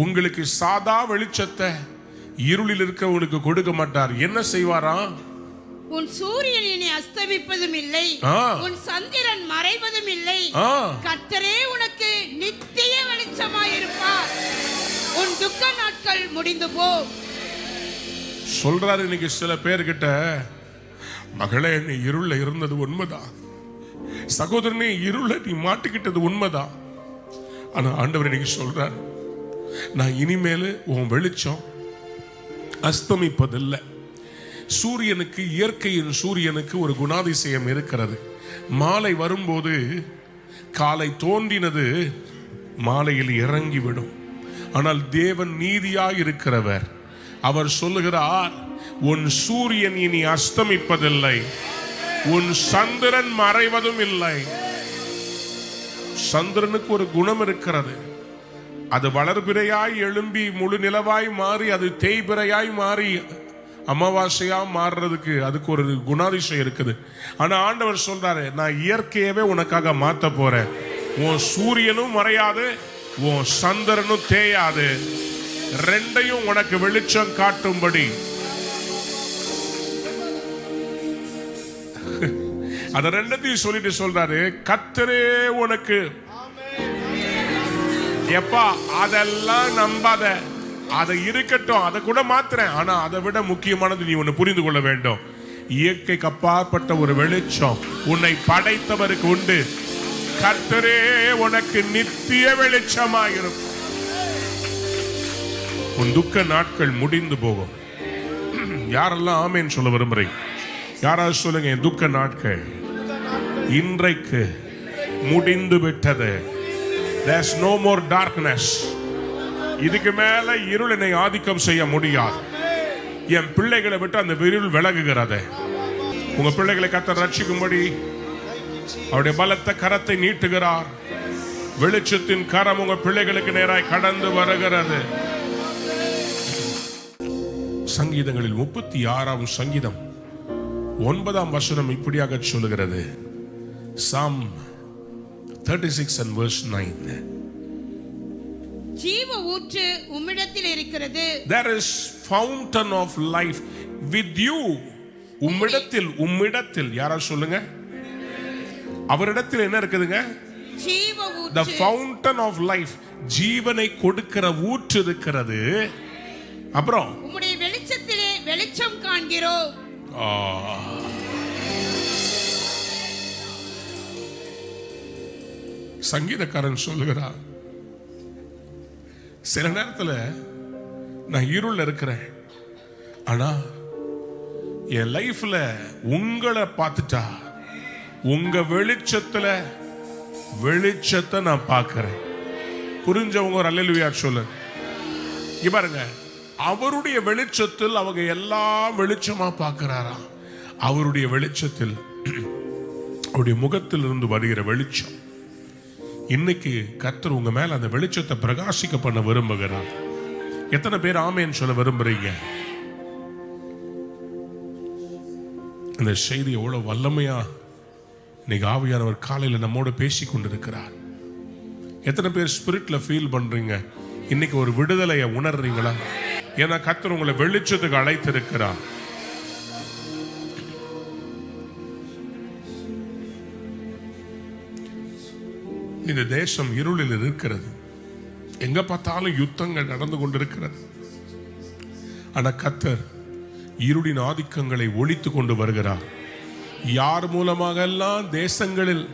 உங்களுக்கு சாதா வெளிச்சத்தை இருளில் இருக்கவனுக்கு கொடுக்க மாட்டார். என்ன செய்வாரா? உன் சூரியன் இனி அஸ்தமிப்பதும் இல்லை, உன் சந்திரன் மறைவதும் இல்லை. கர்த்தரே உனக்கு நித்திய வெளிச்சமாய் இருப்பார். உன் துக்க நாட்கள் முடிந்து போ. சொல்றாரு இன்னைக்கு சில பேர்கிட்ட, மகளே நீ இருள இருந்தது உண்மைதான், சகோதரனே இருள நீ மாட்டிக்கிட்டது உண்மைதான். ஆனா ஆண்டவர் இன்னைக்கு சொல்றாரு, நான் இனிமேல் உன் வெளிச்சம் அஸ்தமிப்பதில்லை. சூரியனுக்கு, இயற்கையின் சூரியனுக்கு ஒரு குணாதிசயம் இருக்கிறது. மாலை வரும்போது காலை தோன்றினது மாலையில் இறங்கிவிடும். ஆனால் தேவன் நீதியாய் இருக்கிறவர். அவர் சொல்லுகிறார், உன் சூரியன் இனி அஸ்தமிப்பதில்லை, உன் சந்திரன் மறைவதும் இல்லை. சந்திரனுக்கு ஒரு குணம் இருக்கிறது. அது வளர்பிறையாய் எழும்பி முழு நிலவாய் மாறி, அது தேய்பிறையாய் மாறி அமாவாசையா மாறுறதுக்கு அதுக்கு ஒரு குணாதிசயம் இருக்குது. ஆனா ஆண்டவர் சொல்றாரு, நான் இயற்கையவே உனக்காக மாத்த போறேன். உன் சூரியனும் மறையாது, உன் சந்திரனும் தேயாது, ரெண்டையும் உனக்கு வெளிச்சம் காட்டும்படி. அத ரெண்டத்தையும் சொல்லிட்டு சொல்றாரு, கர்த்தரே உனக்கு. எப்பா அதெல்லாம் நம்பாத, அதை இருக்கட்டும், அதை கூட மாத்துறேன். ஆனா அதை விட முக்கியமானது நீ ஒன்னு புரிந்து கொள்ள வேண்டும். இயற்கைக்கு அப்பாற்பட்ட ஒரு வெளிச்சம் உன்னை படைத்தவருக்கு உண்டு. கர்த்தரே உனக்கு நித்திய வெளிச்சமாயிரும். உன் துக்க நாட்கள் முடிந்து போகும். யாரெல்லாம் ஆமேன்னு சொல்ல விரும்புறீங்க? யாராவது சொல்லுங்க, என் துக்க நாட்கள் இன்றைக்கு முடிந்து விட்டது. There's no more darkness. இதுக்கு மேல இருள் என்னை ஆதிக்கம் செய்ய முடியாது. என் பிள்ளைகளை விட்டு அந்த இருள் விலகுகிறது. உங்க பிள்ளைகளை கர்த்தர் ரட்சிக்கும்படி அவருடைய பலத்த கரத்தை நீட்டுகிறார். வெளிச்சத்தின் கரம் உங்க பிள்ளைகளுக்கு நேராய் கடந்து வருகிறது. சங்கீதங்களில் 36ஆம் சங்கீதம் 9ஆம் வசனம் இப்படியாக சொல்லுகிறது. Psalm 36 and verse 9. ஜீவ ஊற்று உம்மிடத்தில் இருக்கிறது. There is fountain of life with you. உம்மிடத்தில் யாரா சொல்லுங்க, அவரிடத்தில் என்ன இருக்குதுங்க? ஜீவ ஊற்று. The fountain of life, ஜீவனை கொடுக்கிற ஊற்று இருக்கிறது. அப்புறம் உம்முடைய வெளிச்சத்திலே வெளிச்சம் காண்கிறோம். சங்கீதக்காரன் சொல்லுகிறார், சில நேரத்தில் நான் இருள் இருக்கிறேன், ஆனா என் லைஃப்ல உங்களை பார்த்துட்டா உங்க வெளிச்சத்தை நான் பார்க்கிறேன். புரிஞ்சவங்க ஒரு அல்லேலூயா சொல்லுங்க. இங்க பாருங்க, அவருடைய வெளிச்சத்தில் அவங்க எல்லாம் வெளிச்சமா பார்க்கிறாராம். அவருடைய வெளிச்சத்தில், அவருடைய முகத்தில் இருந்து வருகிற வெளிச்சம். இன்னைக்கு கர்த்தர் உங்க மேல அந்த வெளிச்சத்தை பிரகாசிக்க பண்ண விரும்புகிறார். எத்தனை பேர் ஆமேன்னு சொல்ல விரும்புறீங்க? இந்த செய்தி எவ்வளவு வல்லமையா இன்னைக்கு ஆவியானவர் காலையில் நம்மோட பேசி கொண்டிருக்கிறார். எத்தனை பேர் ஸ்பிரிட்ல ஃபீல் பண்றீங்க? இன்னைக்கு ஒரு விடுதலையை உணர்றீங்களா? ஏன்னா கர்த்தர் உங்களை வெளிச்சத்துக்கு அழைத்திருக்கிறார். இந்த தேசம் இருளில் இருக்கிறது. எங்க பார்த்தாலும் யுத்தங்கள் நடந்து கொண்டிருக்கிறது. ஆனா கர்த்தர் இருளின் ஆதிக்கங்களை ஒழித்து கொண்டு வருகிறார். யார் மூலமாக எல்லாம் தேசங்களில்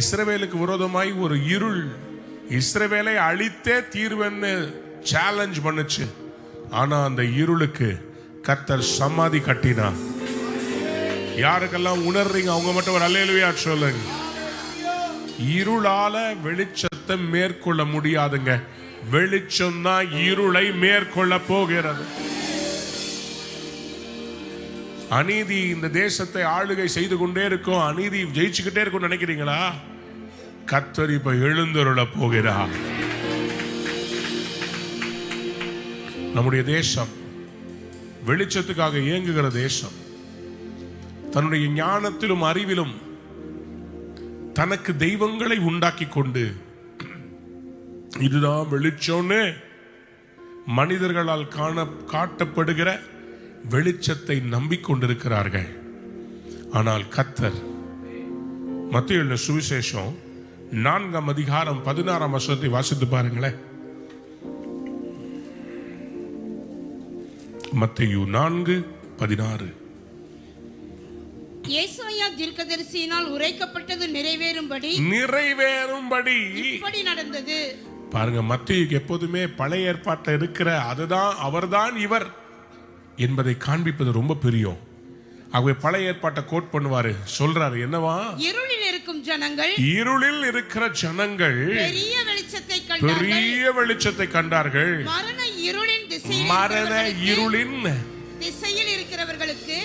இஸ்ரவேலுக்கு விரோதமாய் ஒரு இருள் இஸ்ரவேலை அழித்தே தீர்வென்னு சேலஞ்ச் பண்ணுச்சு. ஆனா அந்த இருளுக்கு கர்த்தர் சமாதி கட்டினார். யாருக்கெல்லாம் உணர்றீங்க அவங்க மட்டும் ஒரு அல்லேலூயா சொல்லுங்க. இருளால வெளிச்சத்தை மேற்கொள்ள முடியாதுங்க. வெளிச்சம் தான் இருளை மேற்கொள்ள போகிறது. அநீதி இந்த தேசத்தை ஆளுகை செய்து கொண்டே இருக்கும். அநீதி ஜெயிச்சுக்கிட்டே இருக்கும் நினைக்கிறீங்களா? கர்த்தர் இப்ப எழுந்தருள போகிறார். நம்முடைய தேசம் வெளிச்சத்துக்காக இயங்குகிற தேசம். தன்னுடைய ஞானத்திலும் அறிவிலும் தனக்கு தெய்வங்களை உண்டாக்கி கொண்டு இதுதான் வெளிச்சம்னு மனிதர்களால் காட்டப்படுகிற வெளிச்சத்தை நம்பிக்கொண்டிருக்கிறார்கள். ஆனால் கர்த்தர் மத்தேயு எழுதின சுவிசேஷம் 4ஆம் அதிகாரம் 16ஆம் வசனத்தை வாசித்து பாருங்களேன். மத்தேயு 4:16. ஏசாயா தீர்க்கதரிசியினால் உரைக்கப்பட்டது நிறைவேறும்படி இப்படி நடந்தது. பாருங்க, மத்தேயுக்கு எப்போதுமே பழைய ஏற்பாட்டில் இருக்கிற அதுதான் அவர்தான் இவர் என்பதை காண்பிப்பது ரொம்ப பெரியும். ஆகவே பழைய ஏற்பாட்டை கோட் பண்ணுவாரு. சொல்றாரு என்னவா? இருளில் இருக்கிற ஜனங்கள் பெரிய வெளிச்சத்தை கண்டார்கள். மரண இருளின் திசையில் இருக்கிறவர்களுக்கு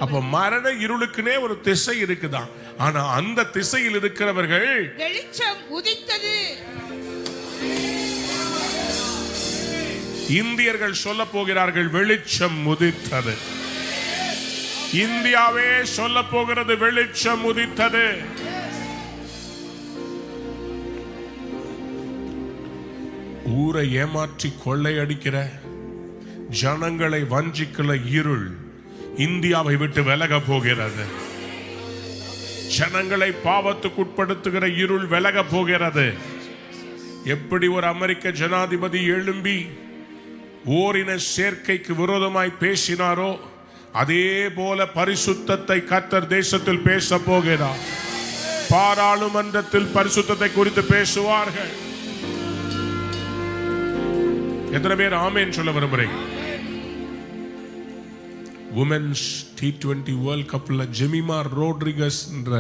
அப்ப மரண இருளுக்குனே ஒரு திசை இருக்குதான். ஆனா அந்த திசையில் இருக்கிறவர்கள் வெளிச்சம் உதித்தது. இந்தியர்கள் சொல்ல போகிறார்கள் வெளிச்சம் உதித்தது. இந்தியாவே சொல்ல போகிறது வெளிச்சம் உதித்தது. ஊரை ஏமாற்றி கொள்ளையடிக்கிற ஜனங்களை வஞ்சிக்கிற இருள் இந்தியாவை விட்டு விலக போகிறது. ஜனங்களை பாவத்துக்குட்படுத்துகிற இருள் விலக போகிறது. எப்படி ஒரு அமெரிக்க ஜனாதிபதி எழும்பி ஓரின சேர்க்கைக்கு விரோதமாய் பேசினாரோ அதே போல பரிசுத்தத்தை கர்த்தர் தேசத்தில் பேச போகிறார். பாராளுமன்றத்தில் பரிசுத்தத்தை குறித்து பேசுவார்கள். எத்தனை பேர் ஆமென் சொல்ல விரும்புறீங்க? உமன்ஸ் T20 வேர்ல்ட் கப்ல ஜெமிமா ரோட்ரிகஸ் என்ற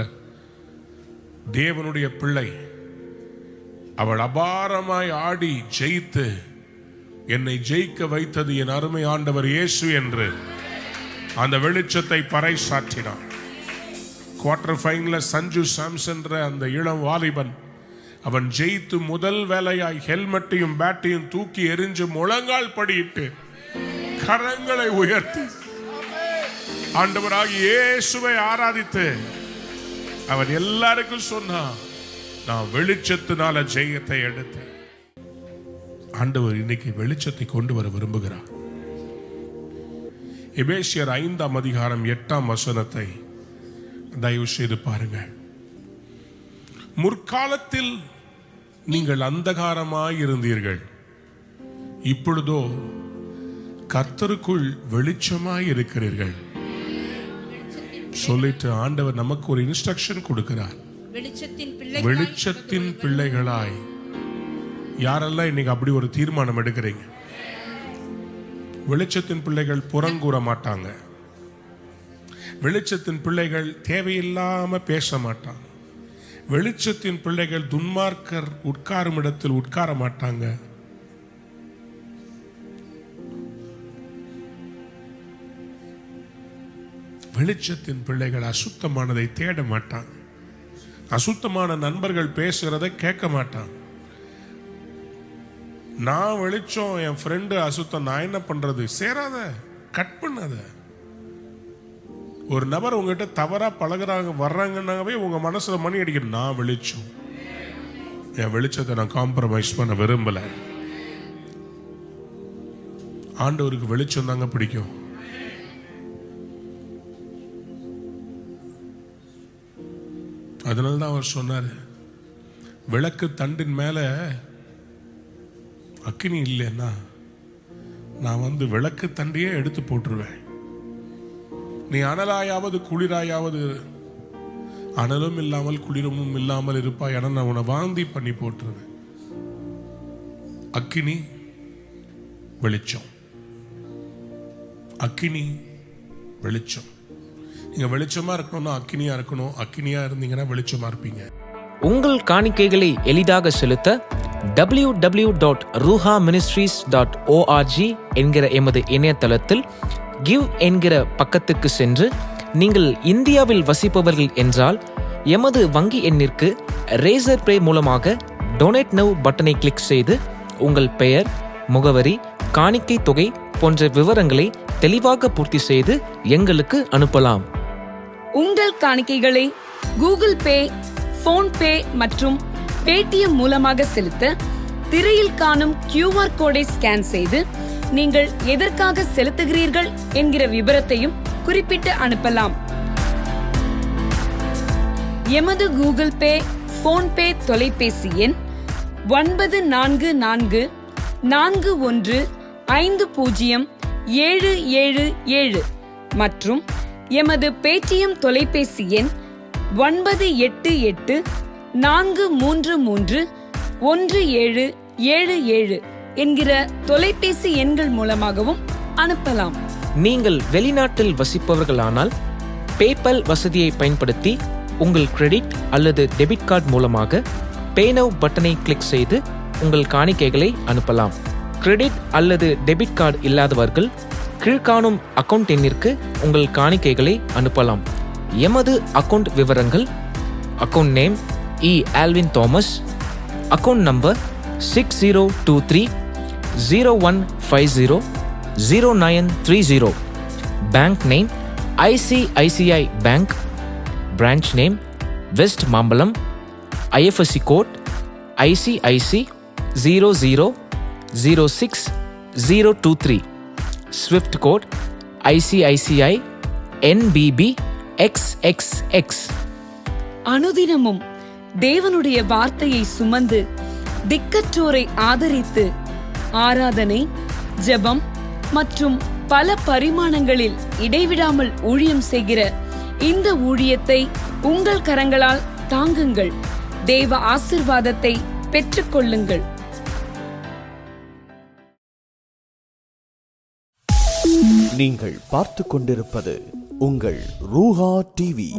தேவனுடைய பிள்ளை, அவள் அபாரமாய் ஆடி ஜெயித்து என்னை ஜெயிக்க வைத்தது என் அருமை ஆண்டவர் இயேசு என்று அந்த வெளிச்சத்தை பறைசாற்றினார். குவார்டர் ஃபைனல்ல சஞ்சு சாம்சன் அந்த இளம் வாலிபன் அவன் ஜெயித்து முதல் வேலையாய் ஹெல்மெட்டையும் பேட்டையும் தூக்கி எரிஞ்சு முழங்கால் படியிட்டு கரங்களை உயர்த்தி ஆண்டவராகிய இயேசுவை ஆராதித்து அவன் எல்லாருக்கும் சொன்னான், நான் வெளிச்சத்தினால ஜெயத்தை எடுத்தேன். ஆண்டவர் இன்னைக்கு வெளிச்சத்தை கொண்டு வர விரும்புகிறார். எபேசியர் 5ஆம் அதிகாரம் 8ஆம் வசனத்தை தயவு செய்து பாருங்கள். முற்காலத்தில் நீங்கள் அந்தகாரமாய் இருந்தீர்கள், இப்பொழுதோ கர்த்தருக்குள் வெளிச்சமாய் இருக்கிறீர்கள். சொல்லிட்டு ஆண்டவர் நமக்கு ஒரு இன்ஸ்ட்ரக்ஷன் கொடுக்கிறார். வெளிச்சத்தின் பிள்ளைகளாய் யாரெல்லாம் இன்னைக்கு அப்படி ஒரு தீர்மானம் எடுக்கிறீங்க? வெளிச்சத்தின் பிள்ளைகள் புறங்கூற மாட்டாங்க. வெளிச்சத்தின் பிள்ளைகள் தேவையில்லாம பேச மாட்டாங்க. வெளிச்சத்தின் பிள்ளைகள் துன்மார்க்கர் உட்காரும் இடத்தில் உட்கார மாட்டாங்க. வெளிச்சத்தின் பிள்ளைகள் அசுத்தமானதை தேட மாட்டாங்க. அசுத்தமான நண்பர்கள் பேசுறதை கேட்க மாட்டாங்க. நான் வெளிச்சம், என் ஃப்ரெண்டு அசுத்தம், நான் என்ன பண்றது? சேராத, கட் பண்ணாத. ஒரு நபர் உங்ககிட்ட தவறா பழகுறாங்க வர்றாங்கன்னாவே உங்க மனசுல மணி அடிக்கணும். நான் வெளிச்சம், என் வெளிச்சத்தை நான் காம்ப்ரமைஸ் பண்ண விரும்பல. ஆண்டவருக்கு வெளிச்சம் தாங்க பிடிக்கும். அதனால்தான் அவர் சொன்னார், விளக்கு தண்டின் மேல அக்கினி இல்லைன்னா நான் விளக்கு தண்டையே எடுத்து போட்டுருவேன். நீ அனலாயாவது குளிராயாவது, அனலும் இல்லாமல் குளிரமும் இல்லாமல் இருப்பாய், என நான் உன்னை வாந்தி பண்ணி போட்டுருவேன். அக்கினி வெளிச்சம், அக்கினி வெளிச்சம். நீங்க வெளிச்சமா இருக்கணும்னா அக்கினியா இருக்கணும். அக்கினியா இருந்தீங்கன்னா வெளிச்சமா இருப்பீங்க. உங்கள் காணிக்கைகளை எளிதாக செலுத்த www.ruhaministries.org என்கிற எமது இணையதளத்தில் கிவ் என்கிற பக்கத்துக்கு சென்று, நீங்கள் இந்தியாவில் வசிப்பவர்கள் என்றால் எமது வங்கி எண்ணிற்கு ரேசர் பே மூலமாக டொனேட் நவ் பட்டனை கிளிக் செய்து உங்கள் பெயர், முகவரி, காணிக்கை தொகை போன்ற விவரங்களை தெளிவாக பூர்த்தி செய்து எங்களுக்கு அனுப்பலாம். உங்கள் காணிக்கைகளை கூகுள் பே, போன்பே மற்றும் பேடிஎம் மூலமாக செலுத்த திரையில் காணும் QR கோடை ஸ்கேன் செய்து நீங்கள் எதற்காக செலுத்துகிறீர்கள் என்கிற விபரத்தையும் குறிப்பிட்டு அனுப்பலாம். எமது கூகுள் பே, போன்பே தொலைபேசி எண் 9444150777 மற்றும் எமது பேடிஎம் தொலைபேசி எண் 9884331777 என்கிற தொலைபேசி எண்கள் மூலமாகவும் அனுப்பலாம். நீங்கள் வெளிநாட்டில் வசிப்பவர்களானால் பேபால் வசதியை பயன்படுத்தி உங்கள் கிரெடிட் அல்லது டெபிட் கார்டு மூலமாக பே நவ் பட்டனை கிளிக் செய்து உங்கள் காணிக்கைகளை அனுப்பலாம். கிரெடிட் அல்லது டெபிட் கார்டு இல்லாதவர்கள் கீழ்காணும் அக்கவுண்ட் எண்ணிற்கு உங்கள் காணிக்கைகளை அனுப்பலாம். எமது அக்கவுண்ட் விவரங்கள்: account name E. Alvin Thomas, account number 602301500930, bank name ICICI bank, branch name west Mambalam, IFSC code ICIC 0006023, swift code ICICI NBB XXX. அனுதினமும் தேவனுடைய வார்த்தையை சுமந்து திக்கற்றோரை ஆதரித்து ஆராதனை, ஜெபம் மற்றும் பல பரிமாணங்களில் இடைவிடாமல் ஊழியம் செய்கிற இந்த ஊழியத்தை உங்கள் கரங்களால் தாங்குங்கள். தேவ ஆசீர்வாதத்தை பெற்றுக்கொள்ளுங்கள். நீங்கள் பார்த்து கொண்டிருப்பது உங்கள் ரூஹா டிவி.